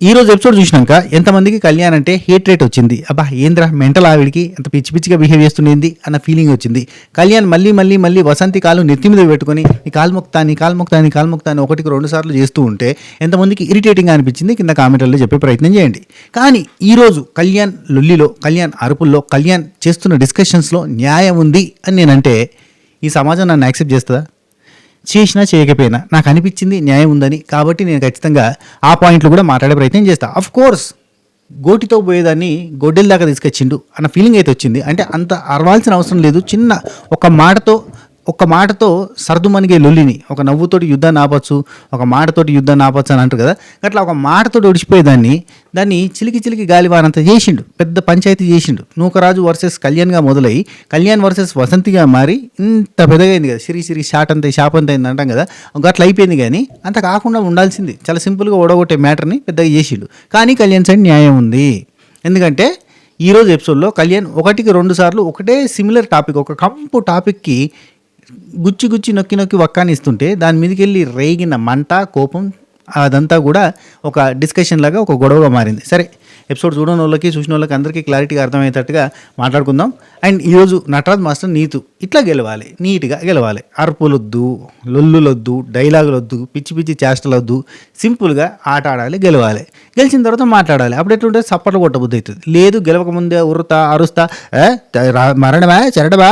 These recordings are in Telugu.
ఈరోజు ఎపిసోడ్ చూసినాక ఎంతమందికి కళ్యాణ్ అంటే హేట్ రేట్ వచ్చింది. అబ్బా ఏంద్రా మెంటల్ ఆవిడికి అంత పిచ్చి పిచ్చిగా బిహేవ్ చేస్తుండేంది అన్న ఫీలింగ్ వచ్చింది. కళ్యాణ్ మళ్ళీ వసంతి కాలు నెత్తి మీద పెట్టుకొని నీ కాలు మొక్తాని ఒకటికి 2 సార్లు చేస్తూ ఉంటే ఎంతమందికి ఇరిటేటింగ్గా అనిపించింది కింద కామెంట్లలో చెప్పే ప్రయత్నం చేయండి. కానీ ఈరోజు కళ్యాణ్ లొల్లిలో, కళ్యాణ్ అరుపుల్లో, కళ్యాణ్ చేస్తున్న డిస్కషన్స్లో న్యాయం ఉంది అని నేనంటే ఈ సమాజం నన్ను యాక్సెప్ట్ చేస్తుందా? చేసినా చేయకపోయినా నాకు అనిపించింది న్యాయం ఉందని, కాబట్టి నేను ఖచ్చితంగా ఆ పాయింట్లు కూడా మాట్లాడే ప్రయత్నం చేస్తాను. అఫ్ కోర్స్ గోటితో పోయేదాన్ని గొడ్డెల దాకా తీసుకొచ్చిండు అన్న ఫీలింగ్ అయితే వచ్చింది. అంటే అంత అరవాల్సిన అవసరం లేదు. చిన్న ఒక మాటతో సర్దుమనిగే లొల్లిని ఒక నవ్వుతోటి యుద్ధాన్ని ఆపచ్చు, ఒక మాటతోటి యుద్ధాన్ని ఆపచ్చు అని అంటారు కదా. అట్లా ఒక మాటతోటి దాన్ని చిలికి గాలివానంత చేసిండు, పెద్ద పంచాయతీ చేసిండు. నూకరాజు వర్సెస్ కళ్యాణ్గా మొదలై కళ్యాణ్ వర్సెస్ వసంతిగా మారి ఇంత పెద్దగా అయింది కదా. సిరి శాపంత అయింది అంటాం కదా, అట్లా అయిపోయింది. కానీ అంత కాకుండా ఉండాల్సింది. చాలా సింపుల్గా ఓడగొట్టే మ్యాటర్ని పెద్దగా చేసిండు. కానీ కళ్యాణ్ సైడ్ న్యాయం ఉంది. ఎందుకంటే ఈరోజు ఎపిసోడ్లో కళ్యాణ్ 1కి 2 సార్లు ఒకటే సిమిలర్ టాపిక్, ఒక కంపు టాపిక్కి గుచ్చి నొక్కి వక్కాని ఇస్తుంటే దాని మీదకి వెళ్ళి రేగిన మంట, కోపం అదంతా కూడా ఒక డిస్కషన్ లాగా, ఒక గొడవగా మారింది. సరే, ఎపిసోడ్ చూసిన వాళ్ళకి అందరికీ క్లారిటీగా అర్థమయ్యేటట్టుగా మాట్లాడుకుందాం. అండ్ ఈరోజు నటరాజ్ మాస్టర్ ఇట్లా గెలవాలి, నీట్గా గెలవాలి. అరుపులొద్దు, లొల్లులొద్దు, డైలాగులొద్దు, పిచ్చి చేష్టలొద్దు, సింపుల్గా ఆట ఆడాలి, గెలవాలి. గెలిచిన తర్వాత మాట్లాడాలి. అప్పుడు ఎట్లుంటే సప్పట్లు కొట్టబుద్ధి అవుతుంది. లేదు గెలవకముందే అరుస్తా మరణమా చెరడమా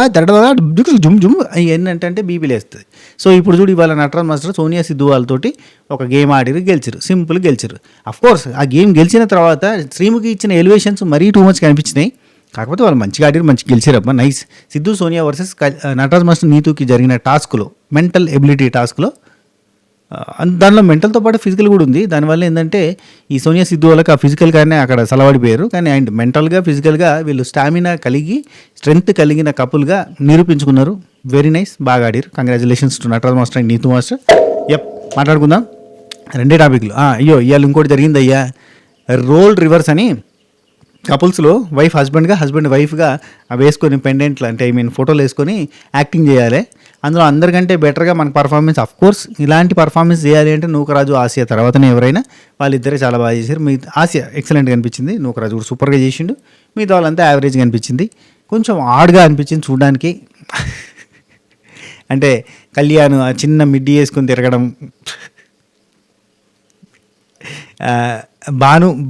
జుమ్ ఏంటంటే బీపీలు వేస్తుంది. సో ఇప్పుడు చూడు, ఇవాళ నటరాజ్ మాస్టర్ సోనియా సిద్ధు వాళ్ళతోటి ఒక గేమ్ ఆడిరు, గెలిచిరు, సింపుల్ గెలిచిరు. అఫ్కోర్స్ ఆ గేమ్ గెలిచిన తర్వాత శ్రీముఖి ఇచ్చిన ఎలివేషన్స్ మరీ టూ మచ్ కనిపించినాయి. కాకపోతే వాళ్ళు మంచిగా ఆడిరు, మంచిగా గెలిచారబ్బా, nice. Siddhu Sonia versus Nataraj master నీతుకి జరిగిన టాస్క్లో, మెంటల్ ఎబిలిటీ టాస్క్లో, దానిలో మెంటల్తో పాటు ఫిజికల్ కూడా ఉంది. దానివల్ల ఏంటంటే ఈ సోనియా సిద్ధు వాళ్ళకి ఆ ఫిజికల్గానే అక్కడ సలవాడిపోయారు. కానీ అండ్ మెంటల్గా, ఫిజికల్గా వీళ్ళు స్టామినా కలిగి, స్ట్రెంగ్త్ కలిగిన కపుల్గా నిరూపించుకున్నారు. వెరీ నైస్, బాగా ఆడిరు. Congratulations to Nataraj master and Neetu master. మాట్లాడుకుందాం 2 టాపిక్లు. అయ్యో ఇవాళ ఇంకోటి జరిగింది అయ్యా, రోల్ రివర్స్ అని. కపుల్స్లో వైఫ్ హస్బెండ్ వైఫ్గా వేసుకొని పెండెంట్లు, అంటే ఫోటోలు వేసుకొని యాక్టింగ్ చేయాలి. అందులో అందరికంటే బెటర్గా మన పర్ఫార్మెన్స్, అఫ్ కోర్స్ ఇలాంటి పర్ఫార్మెన్స్ చేయాలి అంటే నూకరాజు, ఆసియా తర్వాతనే ఎవరైనా. వాళ్ళిద్దరే చాలా బాగా చేశారు. ఆసియా ఎక్సలెంట్గా అనిపించింది, నూకరాజు కూడా సూపర్గా చేసిండు. మిగతా వాళ్ళంతా యావరేజ్గా అనిపించింది. కొంచెం ఆడ్గా అనిపించింది చూడడానికి. అంటే కళ్యాణ్ ఆ చిన్న మిడ్డీ వేసుకొని తిరగడం,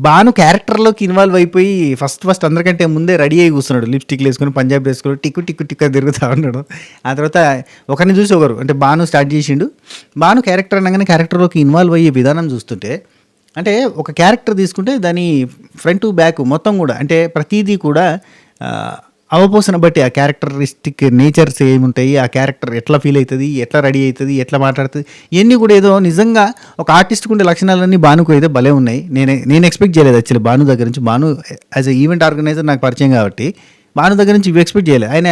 భాను క్యారెక్టర్లోకి ఇన్వాల్వ్ అయిపోయి ఫస్ట్ అందరికంటే ముందే రెడీ అయ్యి కూర్చున్నాడు, లిప్స్టిక్లు వేసుకొని, పంజాబ్ వేసుకొని టిక్కు తిరుగుతూ ఉన్నాడు. ఆ తర్వాత ఒకరిని చూసి ఒకరు, అంటే భాను స్టార్ట్ చేసిండు. భాను క్యారెక్టర్ అనగానే క్యారెక్టర్లోకి ఇన్వాల్వ్ అయ్యే విధానం చూస్తుంటే, అంటే ఒక క్యారెక్టర్ తీసుకుంటే దాని ఫ్రంట్ టు బ్యాక్ మొత్తం కూడా, అంటే ప్రతిదీ కూడా అవపోసన బట్టి ఆ క్యారెక్టరిస్టిక్ నేచర్స్ ఏముంటాయి, ఆ క్యారెక్టర్ ఎట్లా ఫీల్ అవుతుంది, ఎట్లా రెడీ అవుతుంది, ఎట్లా మాట్లాడుతుంది, ఇవన్నీ కూడా ఏదో నిజంగా ఒక ఆర్టిస్ట్కి ఉండే లక్షణాలన్నీ భానుకు అయితే భలే ఉన్నాయి. నేను ఎక్స్పెక్ట్ చేయలేదు యాక్చువల్లీ భాను దగ్గర నుంచి. Bhanu as a event organizer నాకు పరిచయం కాబట్టి భాను దగ్గర నుంచి ఇవి ఎక్స్పెక్ట్ చేయలేదు. ఆయన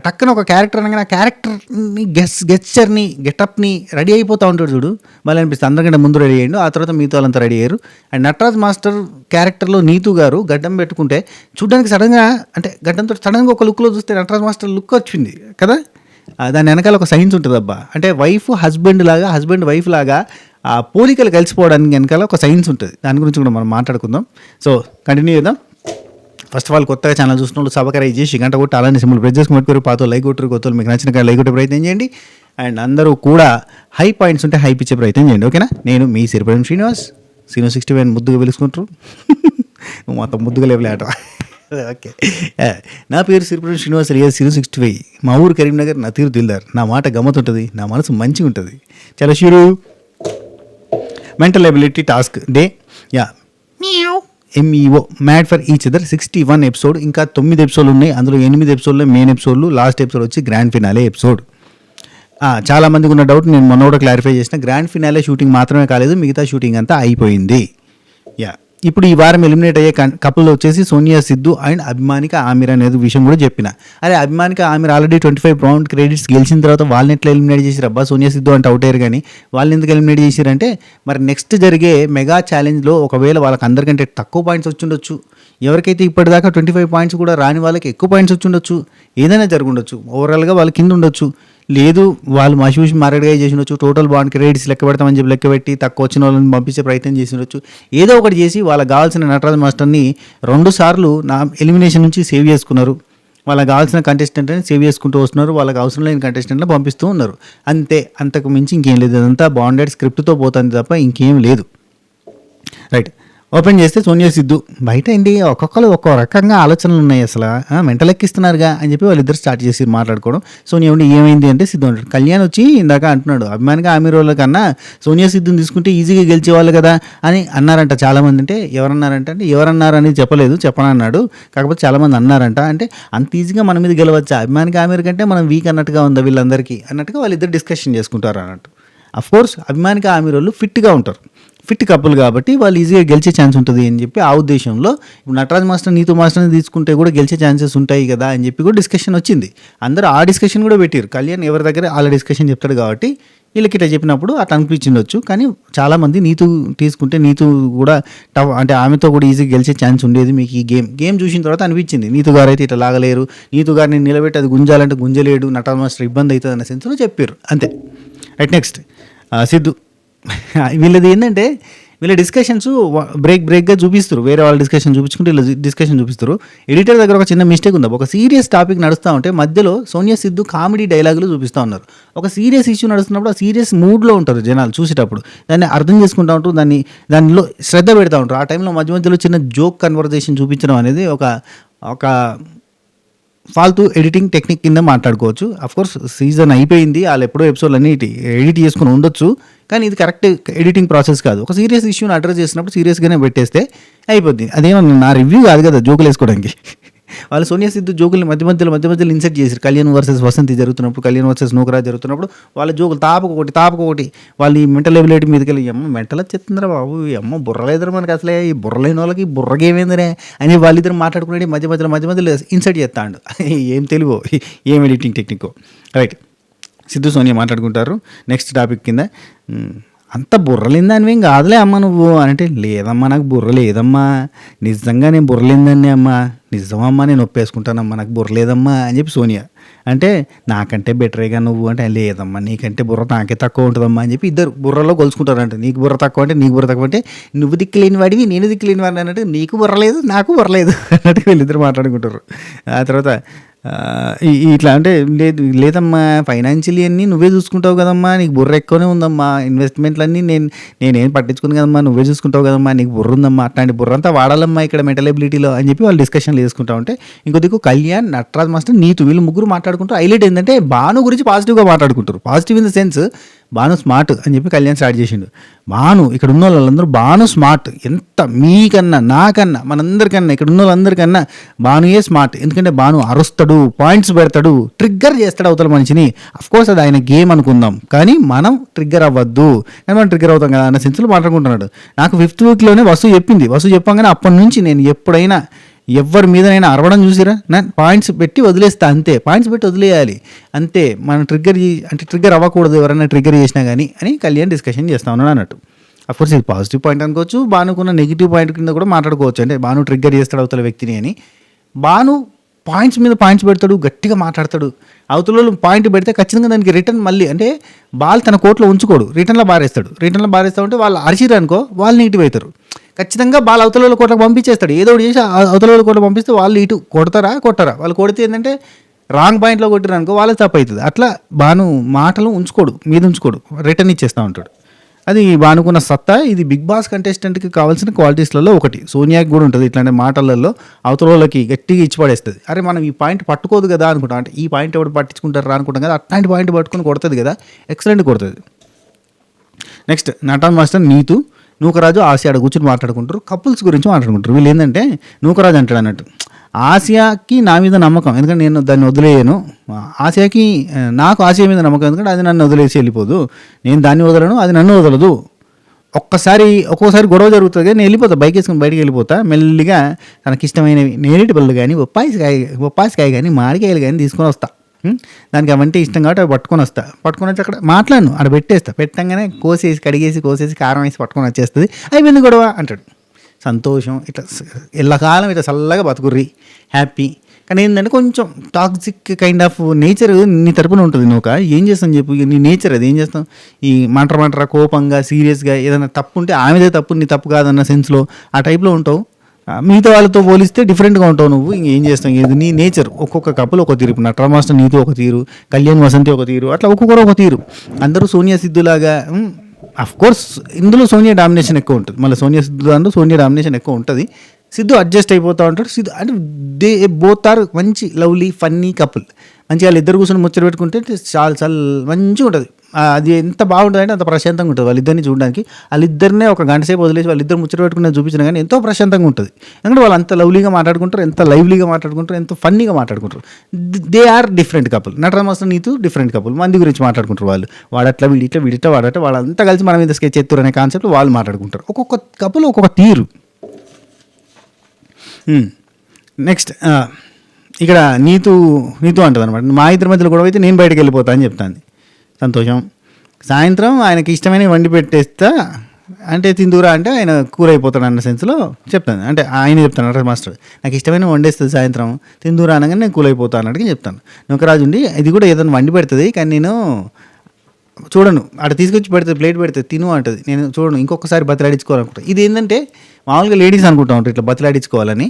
టక్కన ఒక క్యారెక్టర్ అనగానే ఆ క్యారెక్టర్ని గెస్చర్ని, గెటప్ని రెడీ అయిపోతూ ఉంటాడు చూడు, మళ్ళీ అనిపిస్తుంది. అందరికంటే ముందు రెడీ అయ్యాడు, ఆ తర్వాత మిగతా వాళ్ళంతా రెడీ అయ్యారు. అండ్ నటరాజ్ మాస్టర్ క్యారెక్టర్లో నీతు గారు గడ్డం పెట్టుకుంటే చూడడానికి సడన్గా, అంటే గడ్డంతో సడన్గా ఒక లుక్లో చూస్తే నటరాజ్ మాస్టర్ లుక్ వచ్చింది కదా. దాని వెనకాల ఒక సైన్స్ ఉంటుంది అబ్బా. అంటే హస్బెండ్ వైఫ్ లాగా ఆ పోలికలు కలిసిపోవడానికి వెనకాల ఒక సైన్స్ ఉంటుంది. దాని గురించి కూడా మనం మాట్లాడుకుందాం. సో కంటిన్యూ చేద్దాం. ఫస్ట్ ఆఫ్ ఆల్ కొత్తగా ఛానల్ చూసిన వాళ్ళు సబ్స్క్రైబ్ చేసి గంట కొట్టి అలానే సింపుల్ ప్రెస్ చేసుకుని పెట్టుకోరు. పాతో లైక్ కొట్టరు, మీకు నచ్చిన లైక్ కొట్టే ప్రయత్నం చేయండి. అండ్ అందరూ కూడా హై పాయింట్స్ ఉంటే హైప్ ఇచ్చే ప్రయత్నం చేయండి, ఓకేనా. నేను మీ సిరిపురం శ్రీనివాస్, సీనో 61 ముద్దుగా పిలుచుకుంటారు. మొత్తం ముద్దుగా లేవలేట. ఓకే, నా పేరు సిరిపురం శ్రీనివాస్, రియల్ సీనో 65. మా ఊరు కరీంనగర్, నా తీరు దిల్దార్. నా మాట గమ్మతుంటుంది, నా మనసు మంచిగా ఉంటుంది. చాలా షూరు. Mental ability task day MEO mad for each other 61 episode. ఇంకా 9 ఎపిసోడ్లు ఉన్నాయి. అందులో 8 ఎపిసోడ్లో మెయిన్ ఎపిసోడ్లు, లాస్ట్ ఎపిసోడ్ వచ్చి గ్రాండ్ ఫినాలే ఎపిసోడ్. చాలామందికి ఉన్న డౌట్ నేను మొన్న కూడా క్లారిఫై చేసిన. గ్రాండ్ ఫినాలే షూటింగ్ మాత్రమే కాలేదు, మిగతా షూటింగ్ అంతా అయిపోయింది. ఇప్పుడు ఈ వారం ఎలిమినేట్ అయ్యే కపుల్ వచ్చేసి సోనియా సిద్ధు అండ్ అభిమానిక ఆమిర్ అనేది విషయం కూడా చెప్పిన. అరే Abhimanika Aamir already 25 round credits గెలిచిన తర్వాత వాళ్ళని ఎట్లా ఎలిమినేట్ చేశారు అబ్బా? సోనియా సిద్ధు అంటే అవుట్ అయ్యారు, కానీ వాళ్ళని ఎందుకు ఎలిమినేట్ చేశారంటే, మరి నెక్స్ట్ జరిగే మెగా ఛాలెంజ్లో ఒకవేళ వాళ్ళకి అందరికంటే తక్కువ పాయింట్స్ వచ్చి ఉండొచ్చు, ఎవరికైతే ఇప్పటిదాకా 25 పాయింట్స్ కూడా రాని వాళ్ళకి ఎక్కువ పాయింట్స్ వచ్చి ఉండొచ్చు, ఏదైనా జరుగుండొచ్చు, ఓవరాల్గా వాళ్ళ కింద ఉండొచ్చు. లేదు వాళ్ళు మసిమూసి మరడిగా చేసి ఉండొచ్చు, టోటల్ బాండ్కి రేట్స్ లెక్క పెడతామని చెప్పి లెక్క పెట్టి తక్కువ వచ్చిన వాళ్ళని పంపించే ప్రయత్నం చేసి ఉండొచ్చు. ఏదో ఒకటి చేసి వాళ్ళకి కావాల్సిన నటరాజ్ మాస్టర్ని 2 సార్లు నా ఎలిమినేషన్ నుంచి సేవ్ చేసుకున్నారు. వాళ్ళకి కావాల్సిన కంటెస్టెంట్ని సేవ్ చేసుకుంటూ వస్తున్నారు, వాళ్ళకి అవసరం లేని కంటెస్టెంట్ని పంపిస్తూ ఉన్నారు. అంతే, అంతకు మించి ఇంకేం లేదు. అదంతా బాండెడ్ స్క్రిప్ట్తో పోతుంది తప్ప ఇంకేం లేదు. రైట్, ఓపెన్ చేస్తే సోనియా సిద్ధు బయట ఏంటి ఒక్కొక్కరు ఒక్కో రకంగా ఆలోచనలు ఉన్నాయి, అసలు మెంటల్ ఎక్కిస్తున్నారుగా అని చెప్పి వాళ్ళిద్దరు స్టార్ట్ చేసి మాట్లాడుకోవడం. సోనియా ఉండి ఏమైంది అంటే సిద్ధు అంటాడు. కళ్యాణ్ వచ్చి ఇందాక అంటున్నాడు, అభిమానిగా ఆమె రోజుల కన్నా సోనియా సిద్ధుని తీసుకుంటే ఈజీగా గెలిచేవాళ్ళు కదా అని అన్నారంట చాలామంది. అంటే ఎవరన్నారు అనేది చెప్పలేదు, చెప్పనన్నాడు. కాకపోతే చాలామంది అన్నారంట. అంటే అంత ఈజీగా మన మీద గెలవచ్చా, అభిమానిగా ఆమె కంటే మనం వీక్ అన్నట్టుగా ఉందా వీళ్ళందరికీ అన్నట్టుగా వాళ్ళిద్దరు డిస్కషన్ చేసుకుంటారు అన్నట్టు. అఫ్కోర్స్ అభిమానిగా ఆమె రోజులు ఫిట్గా ఉంటారు, ఫిట్ కప్పులు కాబట్టి వాళ్ళు ఈజీగా గెలిచే ఛాన్స్ ఉంటుంది అని చెప్పి ఆ ఉద్దేశంలో ఇప్పుడు నటరాజ్ మాస్టర్ నీతు మాస్టర్ని తీసుకుంటే కూడా గెలిచే ఛాన్సెస్ ఉంటాయి కదా అని చెప్పి కూడా డిస్కషన్ వచ్చింది. అందరూ ఆ డిస్కషన్ కూడా పెట్టారు. కళ్యాణ్ ఎవరి దగ్గర వాళ్ళ డిస్కషన్ చెప్తాడు కాబట్టి వీళ్ళకి ఇట్లా చెప్పినప్పుడు అట్లా అనిపించిండొచ్చు. కానీ చాలామంది నీతు తీసుకుంటే నీతు కూడా అంటే ఆమెతో కూడా ఈజీగా గెలిచే ఛాన్స్ ఉండేది మీకు ఈ గేమ్ చూసిన తర్వాత అనిపించింది. నీతు గారు అయితే ఇట్లా లాగలేరు, నీతు గారిని నిలబెట్టి అది గుంజాలంటే గుంజలేడు, నటరాజ్ మాస్టర్ ఇబ్బంది అవుతుంది అన్న సెన్స్లో చెప్పారు అంతే. Right, next Siddhu. వీళ్ళది ఏంటంటే వీళ్ళ డిస్కషన్స్ బ్రేక్గా చూపిస్తారు, వేరే వాళ్ళ డిస్కషన్ చూపించుకుంటే వీళ్ళ డిస్కషన్ చూపిస్తారు. ఎడిటర్ దగ్గర ఒక చిన్న మిస్టేక్ ఉంది. ఒక సీరియస్ టాపిక్ నడుస్తూ ఉంటే మధ్యలో సోనియా సిద్ధు కామెడీ డైలాగులు చూపిస్తూ ఉన్నారు. ఒక సీరియస్ ఇష్యూ నడుస్తున్నప్పుడు ఆ సీరియస్ మూడ్లో ఉంటారు జనాలు చూసేటప్పుడు, దాన్ని అర్థం చేసుకుంటూ ఉంటారు, దానిలో శ్రద్ధ పెడతా ఉంటారు. ఆ టైంలో మధ్యలో చిన్న జోక్ కన్వర్జేషన్ చూపించడం అనేది ఒక ఫాల్తూ ఎడిటింగ్ టెక్నిక్ కింద మాట్లాడుకోవచ్చు. అఫ్కోర్స్ సీజన్ అయిపోయింది, వాళ్ళు ఎప్పుడో ఎపిసోడ్ అన్ని ఎడిట్ చేసుకుని ఉండొచ్చు, కానీ ఇది కరెక్ట్ ఎడిటింగ్ ప్రాసెస్ కాదు. ఒక సీరియస్ ఇష్యూని అడ్రస్ చేసినప్పుడు సీరియస్గానే పెట్టేస్తే అయిపోద్ది. అదేమన్నా నా రివ్యూ కాదు కదా జోకులు వేసుకోవడానికి. వాళ్ళు సోనియా సిద్ధు జోకుల్ని మధ్య మధ్యలో ఇన్సెర్ట్ చేశారు. కళ్యాణ్ వర్సెస్ వసంతి జరుగుతున్నప్పుడు, కళ్యాణ్ వర్సెస్ నూకరాజ్ జరుగుతున్నప్పుడు వాళ్ళ జోకులు తాపకొకటి వాళ్ళు ఈ మెంటల్ ఎబిలిటీ మీదకి వెళ్ళి అమ్మ మెంటల్ వచ్చేస్తుందిరా బాబు, అమ్మ బుర్రలేదురా మనకి అసలే, ఈ బుర్రలేని వాళ్ళకి బుర్రగేమైందిరే అని వాళ్ళిద్దరు మాట్లాడుకునేది మధ్యలో ఇన్సర్ట్ చేస్తాడు. ఏం తెలుగు, ఏం editing technique. Right, Siddhu Sonia మాట్లాడుకుంటారు. నెక్స్ట్ టాపిక్ కింద అంత బుర్రలేందానివి ఏం కాదులే అమ్మ నువ్వు అంటే, లేదమ్మా నాకు బుర్ర లేదమ్మా, నిజంగా నేను బుర్రలేందాన్ని అమ్మా, నిజమమ్మా నేను ఒప్పేసుకుంటానమ్మా, నాకు బుర్ర లేదమ్మా అని చెప్పి సోనియా. అంటే నాకంటే బెటరేగా నువ్వు అంటే, లేదమ్మా నీకంటే బుర్ర నాకే తక్కువ ఉంటుందమ్మా అని చెప్పి ఇద్దరు బుర్రలో కొలుసుకుంటారంట. నీకు బుర్ర తక్కువ అంటే నీకు బుర్ర తక్కువ అంటే, నువ్వు దిక్కులేని వాడివి నేను దిక్కులేని వాడిని అన్నట్టు, నీకు బుర్ర లేదు నాకు బుర్ర లేదు అన్నట్టు వీళ్ళిద్దరు మాట్లాడుకుంటారు. ఆ తర్వాత ఇట్లా అంటే లేదమ్మా ఫైనాన్షియలీ అన్నీ నువ్వే చూసుకుంటావు కదమ్మా, నీకు బుర్ర ఎక్కువనే ఉందమ్మా, ఇన్వెస్ట్మెంట్లన్నీ నేనేం పట్టించుకుని కదమ్మా, నువ్వే చూసుకుంటావు కదమ్మా, నీకు బుర్ర ఉందమ్మా, అట్లాంటి బుర్ర అంతా వాడాలమ్మా ఇక్కడ మెంటల్ ఎబిలిటీలో అని చెప్పి వాళ్ళు డిస్కషన్లు చేసుకుంటా ఉంటే, ఇంకో దిక్కు కళ్యాణ్, నటరాజ్ మాస్టర్, నీతు వీళ్ళు ముగ్గురు మాట్లాడుకుంటూ హైలైట్ ఏంటంటే భాను గురించి పాజిటివ్గా మాట్లాడుకుంటారు. Positive in the sense Bhanu smart అని చెప్పి కళ్యాణ్ స్టార్ట్ చేసిండు. భాను ఇక్కడ ఉన్న వాళ్ళందరూ భాను స్మార్ట్, ఎంత మీకన్నా నాకన్నా మనందరికన్నా ఇక్కడ ఉన్న వాళ్ళందరికన్నా భానుయే స్మార్ట్. ఎందుకంటే భాను అరుస్తాడు, పాయింట్స్ పెడతాడు, ట్రిగ్గర్ చేస్తాడు అవతల మనిషిని. అఫ్కోర్స్ అది ఆయన గేమ్ అనుకుందాం, కానీ మనం ట్రిగ్గర్ అవ్వద్దు, కానీ మనం ట్రిగ్గర్ అవుతాం కదా అన్న సెన్స్లో మాట్లాడుకుంటున్నాడు. నాకు 5th వీక్లోనే వసు చెప్పంగానే అప్పటి నుంచి నేను ఎప్పుడైనా ఎవరి మీదనైనా అరవడం చూసిరా, నేను పాయింట్స్ పెట్టి వదిలేస్తా, అంతే పాయింట్స్ పెట్టి వదిలేయాలి అంతే, మనం ట్రిగ్గర్ అవ్వకూడదు ఎవరైనా ట్రిగ్గర్ చేసినా కానీ అని కళ్యాణ్ డిస్కషన్ చేస్తా ఉన్నాడు అన్నట్టు. అఫ్కోర్స్ ఇది పాజిటివ్ పాయింట్ అనుకోవచ్చు, భానుకున్న నెగిటివ్ పాయింట్ కింద కూడా మాట్లాడుకోవచ్చు. అంటే భాను ట్రిగ్గర్ చేస్తాడు అవతల వ్యక్తిని అని. భాను పాయింట్స్ మీద పాయింట్స్ పెడతాడు, గట్టిగా మాట్లాడతాడు. అవతల పాయింట్ పెడితే ఖచ్చితంగా దానికి రిటర్న్ మళ్ళీ అంటే బాల్ తన కోర్టులో ఉంచుకోడు, రిటర్న్లో బారేస్తా ఉంటే వాళ్ళు అరిచిరు అనుకో వాళ్ళు నెగిటివ్ అవుతారు. ఖచ్చితంగా బాల్ అవతల కోట్లకు పంపించేస్తాడు, ఏదో ఒకటి చేసి అవతల కోట్లకు పంపిస్తే వాళ్ళు ఇటు కొడతారా వాళ్ళు కొడితే ఏంటంటే రాంగ్ పాయింట్లో కొట్టిరు అనుకో వాళ్ళకి తప్పు అవుతుంది. అట్లా భాను మాటలు ఉంచుకోడు, రిటర్న్ ఇచ్చేస్తూ ఉంటాడు. అది భానుకున్న సత్తా. ఇది బిగ్ బాస్ కంటెస్టెంట్కి కావాల్సిన క్వాలిటీస్లలో ఒకటి. సోనియాకి కూడా ఉంటుంది ఇట్లాంటి మాటలలో అవతల వాళ్ళకి గట్టిగా ఇచ్చి పడేస్తుంది. అరే మనం ఈ పాయింట్ పట్టుకోదు కదా అనుకుంటాం, అంటే ఈ పాయింట్ ఎవరు పట్టించుకుంటారా అనుకుంటాం కదా, అట్లాంటి పాయింట్ పట్టుకుని కొడుతుంది కదా, ఎక్సలెంట్ కొడుతుంది. నెక్స్ట్ నటరాజ్ మాస్టర్, నీతు, నూకరాజు, ఆసియా కూర్చొని మాట్లాడుకుంటారు. కపుల్స్ గురించి మాట్లాడుకుంటారు. వీళ్ళు ఏంటంటే నూకరాజు అంటాడు అన్నట్టు, ఆసియాకి నా మీద నమ్మకం ఎందుకంటే నేను దాన్ని వదిలేయను, నాకు ఆసియా మీద నమ్మకం ఎందుకంటే అది నన్ను వదిలేసి వెళ్ళిపోదు, నేను దాన్ని వదలను అది నన్ను వదలదు. ఒక్కోసారి గొడవ జరుగుతుంది కానీ నేను వెళ్ళిపోతా, బైక్ వేసుకుని బయటికి వెళ్ళిపోతా, మెల్లిగా తనకిష్టమైనవి నేరేటి పళ్ళు కానీ బొప్పాయికాయ కానీ మామిడికాయలు కానీ తీసుకొని వస్తా, దానికి అవంటే ఇష్టం కాబట్టి అవి పట్టుకొని వచ్చి అక్కడ మాట్లాడను, అక్కడ పెట్టంగానే కోసేసి కారం వేసి పట్టుకొని వచ్చేస్తుంది, అయిపోయింది గొడవ అంటాడు. సంతోషం, ఇట్లా ఎల్లకాలం ఇట్లా చల్లగా బతుకుర్రి, హ్యాపీ, కానీ ఏంటంటే కొంచెం టాక్సిక్ కైండ్ ఆఫ్ నేచర్ నీ తరపున ఉంటుంది. నువ్వు ఏం చేస్తాను చెప్పు, నీ నేచర్ అది. ఏం చేస్తాం, ఈ మంటరా కోపంగా సీరియస్గా ఏదైనా తప్పు ఉంటే ఆమెదే తప్పు, నీ తప్పు కాదన్న సెన్స్లో ఆ టైప్లో ఉంటావు. మిగతా వాళ్ళతో పోలిస్తే డిఫరెంట్గా ఉంటావు నువ్వు. ఇంకేం చేస్తాం, ఇది నీ నేచర్. ఒక్కొక్క కపుల్ ఒక తీరు. ఇప్పుడు నటరా మాస్టర్ నీతో ఒక తీరు, కళ్యాణ్ వసంతి ఒక తీరు, అట్లా ఒక్కొక్కరు ఒక తీరు. అందరూ సోనియా సిద్ధులాగా. అఫ్ కోర్స్ ఇందులో సోనియా డామినేషన్ ఎక్కువ ఉంటుంది. మళ్ళీ సోనియా సిద్ధు దాంట్లో సోనియా డామినేషన్ ఎక్కువ ఉంటుంది. సిద్ధు అడ్జస్ట్ అయిపోతూ ఉంటాడు. సిద్ధు అంటే దే బోత్ ఆర్ మంచి లవ్లీ ఫన్నీ కపుల్. మంచిగా వాళ్ళు ఇద్దరు కూర్చొని ముచ్చట పెట్టుకుంటే చాలా చాలా మంచిగా ఉంటుంది. అది ఎంత బాగుంటుంది అంటే అంత ప్రశాంతంగా ఉంటుంది. వాళ్ళిద్దరిని చూడడానికి వాళ్ళిద్దరినే ఒక గంట సేపు వదిలేసి వాళ్ళిద్దరు ముచ్చట పెట్టుకుని చూపించినా కానీ ఎంతో ప్రశాంతంగా ఉంటుంది. ఎందుకంటే వాళ్ళు అంత లవ్లీగా మాట్లాడుకుంటారు, ఎంత లైవ్లీగా మాట్లాడుకుంటారు, ఎంత ఫన్నీగా మాట్లాడుకుంటారు. They are different couple. Nataraj master Neetu different couple. మంది గురించి మాట్లాడుకుంటారు వాళ్ళు. వాడట్లా వీడిట్లా వీడిట్లా వాడట, వాళ్ళంతా కలిసి మన మీద స్కెచ్ ఎత్తురు అనే కాన్సెప్ట్ వాళ్ళు మాట్లాడుకుంటారు. ఒక్కొక్క కపుల్ ఒక్కొక్క తీరు. నెక్స్ట్ ఇక్కడ నీతు అంటుంది అనమాట. మా ఇద్దరి మధ్యలో గొడవ అయితే నేను బయటకు వెళ్ళిపోతా అని చెప్తాను. సంతోషం. సాయంత్రం ఆయనకి ఇష్టమైన వండి పెట్టేస్తా అంటే తిందురా అంటే ఆయన కూర అయిపోతాడు అన్న సెన్స్లో చెప్తాను. అంటే ఆయన చెప్తాను నటరాజ్ మాస్టర్, నాకు ఇష్టమైన వండేస్తుంది సాయంత్రం తిందురా అనగానే నేను కూల్ అయిపోతా అన్నట్టుగా చెప్తాను. నూకరాజు ఉండి ఇది కూడా ఏదైనా వండి పెడుతుంది కానీ నేను చూడను, అక్కడ తీసుకొచ్చి పెడుతుంది, ప్లేట్ పెడుతుంది తిను అంటుంది, నేను చూడను, ఇంకొకసారి బతిలాడించుకోవాలనుకుంటాను. ఇది ఏంటంటే మామూలుగా లేడీస్ అనుకుంటా ఉంటారు ఇట్లా బతిలాడించుకోవాలని.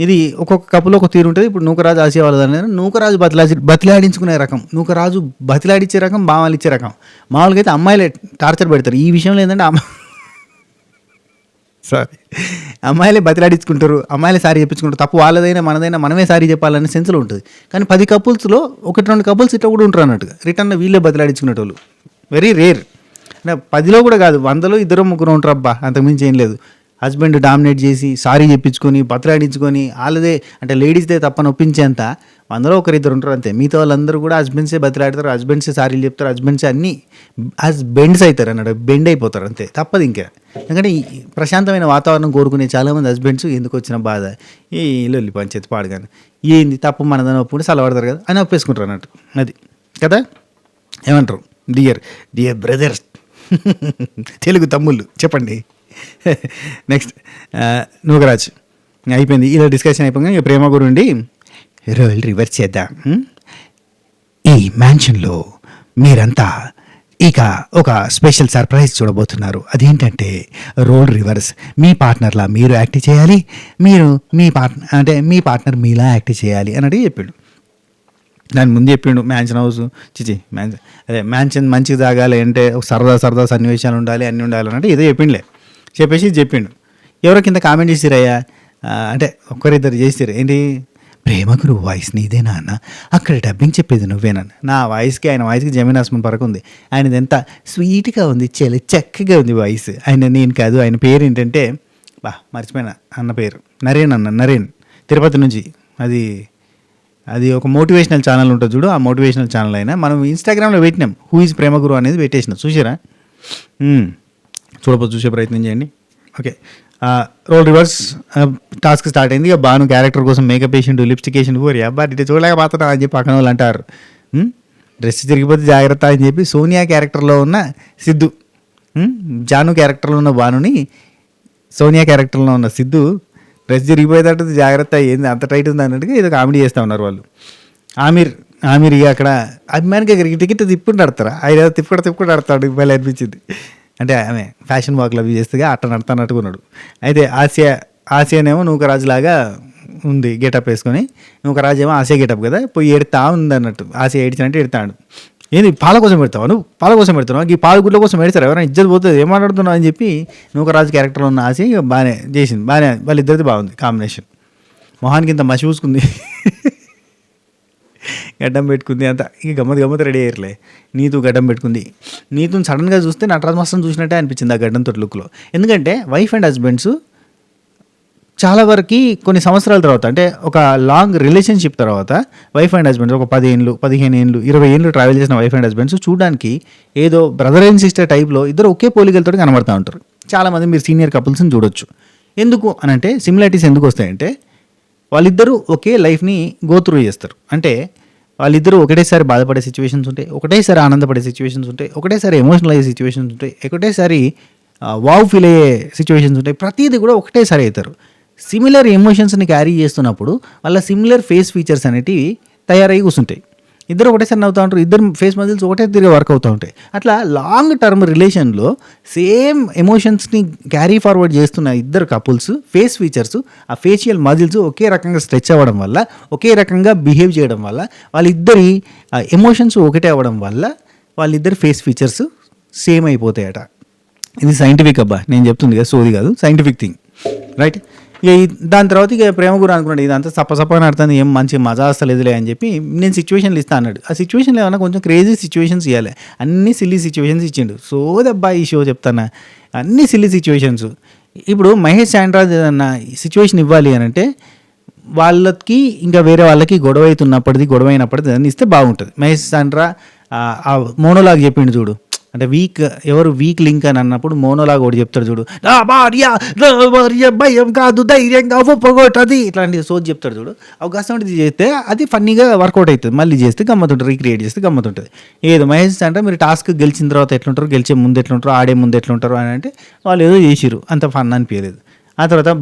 ఇది ఒక్కొక్క కప్పులో ఒక తీరు ఉంటుంది. ఇప్పుడు నూకరాజు ఆశయ వాళ్ళదని నూకరాజు బతిలాడించుకునే రకం, నూకరాజు బతిలాడించే రకం, బామాలు ఇచ్చే రకం. మామూలుగా అయితే అమ్మాయిలే టార్చర్ పెడతారు ఈ విషయంలో. ఏంటంటే అమ్మాయిలే బతిలాడించుకుంటారు, అమ్మాయిలే సారీ చెప్పించుకుంటారు. తప్పు వాళ్ళదైనా మనదైనా మనమే సారీ చెప్పాలనే సెన్స్లో ఉంటుంది. కానీ 10 కపుల్స్లో 1-2 కపుల్స్ ఇట్లా కూడా ఉంటారు అన్నట్టుగా. రిటర్న్ వీళ్ళే బతిలాడించుకునేటోళ్ళు వెరీ రేర్. అంటే 10లో కూడా కాదు, 100లో 2-3 ఉంటారు. అబ్బా అంతకుమించి ఏం లేదు. హస్బెండ్ డామినేట్ చేసి సారీ చెప్పించుకొని బతిలాడించుకొని వాళ్ళదే అంటే లేడీస్దే తప్పని ఒప్పించేంత 100లో 1-2 ఉంటారు అంతే. మిగతా వాళ్ళందరూ కూడా హస్బెండ్సే బతిలాడతారు, హస్బెండ్సే సారీలు చెప్తారు, హస్బెండ్సే అన్నీ హస్బెండ్స్ అవుతారు అన్నాడు, బెండ్ అయిపోతారు అంతే, తప్పదు ఇంకా. ఎందుకంటే ఈ ప్రశాంతమైన వాతావరణం కోరుకునే చాలామంది హస్బెండ్స్ ఎందుకు వచ్చిన బాధ ఈ లొల్లి పంచాయతీ పాడుగాను ఏంది తప్పు మనదని ఒప్పుకుంటే సలవాడతారు కదా అని ఒప్పేసుకుంటారు అన్నట్టు. అది కదా ఏమంటారు డియర్ బ్రదర్స్ తెలుగు తమ్ముళ్ళు చెప్పండి. నెక్స్ట్ నూకరాజ్ అయిపోయింది. ఇలా డిస్కషన్ అయిపోయింది. ఇక ప్రేమ గురుండి రోల్ రివర్స్ చేద్దాం. ఈ మ్యాన్షన్లో మీరంతా ఇక ఒక స్పెషల్ సర్ప్రైజ్ చూడబోతున్నారు. అదేంటంటే రోల్ రివర్స్. మీ పార్ట్నర్లా మీరు యాక్ట్ చేయాలి, మీరు మీ పార్ట్నర్ మీలా యాక్ట్ చేయాలి అన్నట్టు చెప్పాడు. దాని ముందు చెప్పిండు మ్యాన్షన్ హౌస్ మ్యాన్షన్ మంచిగా తాగాలి అంటే సరదా సన్నివేశాలు ఉండాలి, అన్నీ ఉండాలి అన్నట్టు ఏదో చెప్పిండు. ఎవరో కింద కామెంట్ చేసిరయ్యా, అంటే ఒక్కరిద్దరు చేసిరు. ఏంటి ప్రేమ గురు వాయిస్ నీదేనా అన్న, అక్కడ డబ్బింగ్ చెప్పేది నువ్వేనా. నా వాయిస్కి ఆయన వాయిస్కి జమీన్ ఆస్మాన్ పరకు ఉంది. ఆయనది ఎంత స్వీట్గా ఉంది, చాలా చక్కగా ఉంది వాయిస్. నేను కాదు, ఆయన పేరు ఏంటంటే మర్చిపోయినా అన్న పేరు నరేన్ తిరుపతి నుంచి. అది ఒక మోటివేషనల్ ఛానల్ ఉంటుంది చూడు, ఆ మోటివేషనల్ ఛానల్ అయినా మనం ఇన్స్టాగ్రామ్లో పెట్టినాం హూ ఈజ్ ప్రేమ గురు అనేది పెట్టేసిన, చూసారా? చూసే ప్రయత్నం చేయండి. Okay, role reverse task start అయింది. ఇక బాను క్యారెక్టర్ కోసం మేకప్ వేసిండు, లిప్స్టిక్ వేసిండు. ఊరి అబ్బా ఇట్లా చూడలేకపోతున్నా అని చెప్పి పక్కన వాళ్ళు అంటారు. డ్రెస్ తిరిగిపోతే జాగ్రత్త అని చెప్పి సోనియా క్యారెక్టర్లో ఉన్న సిద్ధు, జాను క్యారెక్టర్లో ఉన్న బానుని సోనియా క్యారెక్టర్లో ఉన్న సిద్ధు డ్రెస్ జరిగిపోయేటట్టు జాగ్రత్త ఏంది అంత టైట్ ఉంది అన్నట్టుగా ఏదో కామెడీ చేస్తూ ఉన్నారు వాళ్ళు. ఆమీర్ ఇక అక్కడ అభిమానికి టికెట్ తిప్పుకుంటూ ఆడతారా, ఆయన తిప్పుకుంటూ ఆడతాడు. ఇవ్వాలి అనిపించింది. అంటే ఆమె ఫ్యాషన్ వాక్లు అవి చేస్తే అట్ట నడుతున్నట్టుకున్నాడు. అయితే ఆసియానేమో నూకరాజులాగా ఉంది గెటప్ వేసుకొని, నూకరాజు ఏమో ఆసియా గెటప్ కదా, పోయి ఏడుతా ఉంది అన్నట్టు. ఆసియా ఏడ్చినట్టు ఏడుతాడు. ఏంది పాల కోసం పెడతావు నువ్వు, పాల కోసం పెడతావు, ఈ పాల గుడ్ల కోసం పెడతారు, ఎవరైనా ఇజ్జత్ పోతుంది, ఏం మాట్లాడుతున్నావు అని చెప్పి నూకరాజు క్యారెక్టర్లో ఉన్న ఆసియా బాగానే చేసింది. వాళ్ళిద్దరిది బాగుంది కాంబినేషన్. మొహానికి ఇంత మసి పూసుకుంది, గడ్డం పెట్టుకుంది, అంత ఇక గమ్మత్ రెడీ అయ్యారులే. నీతు గడ్డం పెట్టుకుంది. నీతుని సడన్గా చూస్తే నటరాజ్ మాస్టర్ని చూసినట్టే అనిపించింది ఆ గడ్డంతో లుక్లో. ఎందుకంటే వైఫ్ అండ్ హస్బెండ్స్ చాలా వరకు కొన్ని సంవత్సరాల తర్వాత, అంటే ఒక లాంగ్ రిలేషన్షిప్ తర్వాత వైఫ్ అండ్ హస్బెండ్స్ ఒక 10 ఏళ్ళు 15 ఏళ్ళు 20 ఏళ్ళు ట్రావెల్ చేసిన వైఫ్ అండ్ హస్బెండ్స్ చూడడానికి ఏదో బ్రదర్ అండ్ సిస్టర్ టైప్లో ఇద్దరు ఒకే పోలికలతో కనబడుతూ ఉంటారు. చాలామంది మీరు సీనియర్ కపుల్స్ని చూడొచ్చు. ఎందుకు అనంటే సిమిలారిటీస్ ఎందుకు వస్తాయంటే వాళ్ళిద్దరూ ఒకే లైఫ్ని గోత్రూ చేస్తారు. అంటే వాళ్ళిద్దరూ ఒకటేసారి బాధపడే సిచ్యువేషన్స్ ఉంటాయి, ఒకటేసారి ఆనందపడే సిచ్యువేషన్స్ ఉంటాయి, ఒకటేసారి ఎమోషనల్ అయ్యే సిచ్యువేషన్స్ ఉంటాయి, ఒకటేసారి వావ్ ఫీల్ అయ్యే సిచ్యువేషన్స్ ఉంటాయి. ప్రతిదీ కూడా ఒకటేసారి అవుతారు. సిమిలర్ ఎమోషన్స్ని క్యారీ చేస్తున్నప్పుడు వాళ్ళ సిమిలర్ ఫేస్ ఫీచర్స్ అనేటివి తయారై కూర్చుంటాయి. ఇద్దరు ఒకటేసారి నవ్వుతూ ఉంటారు, ఇద్దరు ఫేస్ మజిల్స్ ఒకటే తిరిగి వర్క్ అవుతూ ఉంటాయి. అట్లా లాంగ్ టర్మ్ రిలేషన్లో సేమ్ ఎమోషన్స్ని క్యారీ ఫార్వర్డ్ చేస్తున్న ఇద్దరు కపుల్స్ ఫేస్ ఫీచర్స్, ఆ ఫేషియల్ మజిల్స్ ఒకే రకంగా స్ట్రెచ్ అవ్వడం వల్ల, ఒకే రకంగా బిహేవ్ చేయడం వల్ల, వాళ్ళిద్దరి ఎమోషన్స్ ఒకటే అవ్వడం వల్ల వాళ్ళిద్దరి ఫేస్ ఫీచర్స్ సేమ్ అయిపోతాయట. ఇది సైంటిఫిక్ అబ్బా, నేను చెప్తుంది కదా, సోది కాదు, సైంటిఫిక్ థింగ్, రైట్. ఇక దాని తర్వాత ఇక ప్రేమ గురి అనుకున్నాడు, ఇదంతా సప్పసప్పని ఆడుతుంది, ఏం మంచి మజా వస్తలేదులే అని చెప్పి నేను సిచ్యువేషన్లు ఇస్తా అన్నాడు. ఆ సిచ్యువేషన్లో ఏమన్నా కొంచెం క్రేజీ సిచ్యువేషన్స్ ఇవ్వాలి, అన్ని సిల్లీ సిచ్యువేషన్స్ ఇచ్చిండు. సోదబ్బా ఈ షో చెప్తానా, అన్ని సిల్లీ సిచ్యువేషన్స్. ఇప్పుడు మహేష్ శాండ్రాజ్ ఏదన్నా సిచ్యువేషన్ ఇవ్వాలి అని అంటే వాళ్ళకి ఇంకా వేరే వాళ్ళకి గొడవ అయినప్పటిది దాన్ని ఇస్తే బాగుంటుంది. మహేష్ శాండ్రా ఆ మోనోలాగ్ చెప్పిండు చూడు, అంటే ఎవరు వీక్ లింక్ అని అన్నప్పుడు మోనోలాగ్ ఒకటి చెప్తాడు చూడు, నా భార్య భయం కాదు ధైర్యంగా ఒప్పుకోటది, ఇట్లాంటి సోది చెప్తాడు చూడు. అవకాశం ఉంటుంది చేస్తే అది ఫన్నీగా వర్కౌట్ అవుతుంది, మళ్ళీ చేస్తే గమ్మతుంటుంది, రీక్రియేట్ చేస్తే గమ్మతుంటుంది. ఏదో మహేష్ అంటే మీరు టాస్క్ గెలిచిన తర్వాత ఎట్లుంటారు, గెలిచే ముందు ఎట్లుంటారు, ఆడే ముందు ఎట్లుంటారు అని అంటే వాళ్ళు ఏదో చేసిరు, అంత ఫన్ అనిపించలేదు. ఆ తర్వాత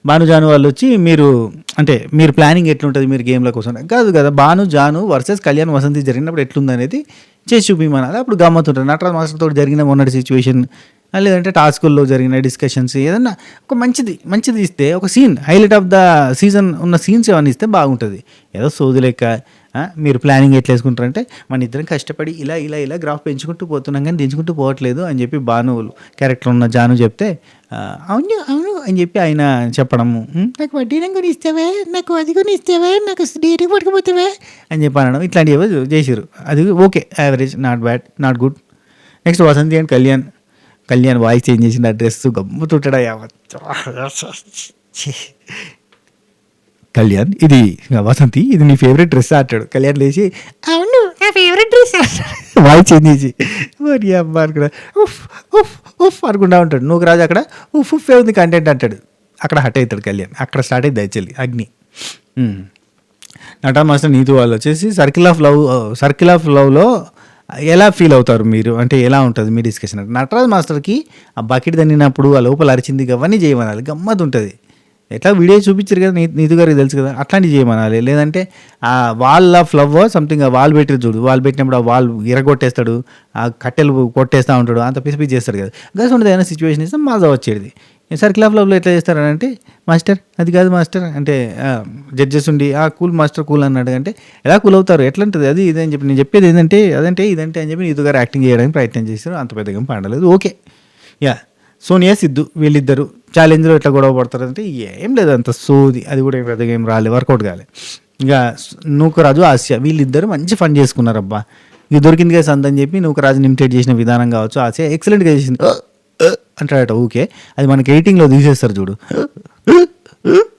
భానుజాను వాళ్ళు వచ్చి మీరు ప్లానింగ్ ఎట్లుంటుంది మీరు గేమ్ల కోసం కాదు కదా, భానుజాను వర్సెస్ కళ్యాణ్ వసంతి జరిగినప్పుడు ఎట్లుంది అనేది చేసి చూపించమనాలి, అప్పుడు గమ్మతుంటుంది. నటరాజ్ మాస్టర్తో జరిగిన మొన్నటి సిచ్యువేషన్, లేదంటే టాస్కుల్లో జరిగిన డిస్కషన్స్, ఏదన్నా ఒక మంచిది ఇస్తే, ఒక scene highlight of the season ఉన్న సీన్స్ ఏమైనా ఇస్తే బాగుంటుంది. ఏదో సోది లెక్క మీరు ప్లానింగ్ ఎట్లా వేసుకుంటారంటే మన ఇద్దరం కష్టపడి ఇలా గ్రాఫ్ పెంచుకుంటూ పోతున్నాం కానీ దించుకుంటూ పోవట్లేదు అని చెప్పి భాను క్యారెక్టర్ ఉన్న జాను చెప్తే అవును అని చెప్పి ఆయన చెప్పడము, నాకు వడ్డీనం కొని ఇస్తావే, నాకు అది కొని ఇస్తావే, నాకు డేటింగ్ పట్టుకుపోతావే అని చెప్పి అనడం, ఇట్లాంటివి చేసారు. అది okay, average, not bad, not good. Next Vasanthi and Kalyan voice change చేసిన డ్రెస్ గమ్ముతుంటాడా, కళ్యాణ్ ఇది వసంతి ఇది నీ ఫేవరెట్ డ్రెస్ అంటాడు. కళ్యాణ్ లేచి అవును నా ఫేవరెట్ డ్రెస్ వాయిస్ చేంజ్ చేసి మరి అబ్బా అనుకున్నా ఉఫ్ ఉఫ్ ఉఫ్ అనుకుంటా ఉంటాడు. నువ్వు రాజు అక్కడ ఉఫ్ ఉఫ్ ఉంది కంటెంట్ అంటాడు, అక్కడ హట్ అవుతాడు కళ్యాణ్, అక్కడ స్టార్ట్ అయింది యాక్చువల్లీ అగ్ని. నటా మాస్టర్ నీతు వాళ్ళు వచ్చేసి సర్కిల్ ఆఫ్ లవ్లో ఎలా ఫీల్ అవుతారు మీరు అంటే ఎలా ఉంటుంది మీ డిస్కషన్ అంటే, నటరాజ్ మాస్టర్కి ఆ బకెట్ తన్నినప్పుడు ఆ లోపల అరిచింది అవన్నీ చేయమనాలి, గమ్మత్ ఉంటుంది. ఎట్లా వీడియో చూపించారు కదా, నీతు గారికి తెలుసు కదా, అట్లాంటివి చేయమనాలి. లేదంటే ఆ wall of love something wall పెట్టి చూడు, వాల్ పెట్టినప్పుడు ఆ వాల్ ఇరగొట్టేస్తాడు, ఆ కట్టెలు కొట్టేస్తూ ఉంటాడు, అంత పిసి చేస్తాడు కదా, గస్ ఉంటుంది. ఏదైనా సిచ్యువేషన్ ఇస్తే మజా వచ్చేది. సర్కిల్ ఆఫ్ లవ్లో ఎట్లా చేస్తారంటే, మాస్టర్ అది కాదు మాస్టర్ అంటే జడ్జెస్ ఉండి కూల్ మాస్టర్ కూల్ అన్నాడు అంటే ఎలా కూల్ అవుతారు, ఎట్లా ఉంటుంది అది ఇదని చెప్పి నేను చెప్పేది ఏంటంటే ఇదంటే అని చెప్పి నీతు గారు యాక్టింగ్ చేయడానికి ప్రయత్నం చేస్తారు, అంత పెద్దగా పండలేదు. ఓకే, సోనియా సిద్ధు వీళ్ళిద్దరు ఛాలెంజ్లో ఎట్లా గొడవ పడతారంటే ఏం లేదు, అంత సోది, అది కూడా పెద్దగా ఏం రాలేదు, వర్కౌట్ కాలే. ఇంకా నూకరాజు ఆసియా వీళ్ళిద్దరు మంచి ఫన్ చేసుకున్నారు. అబ్బా ఇది దొరికింది కదా సంత అని చెప్పి నూకరాజుని ఇమిటేట్ చేసిన విధానం కావచ్చు, ఆసియా ఎక్సలెంట్గా చేసింది అంటాడట. ఓకే, అది మనకి ఎడిటింగ్లో తీసేస్తారు చూడు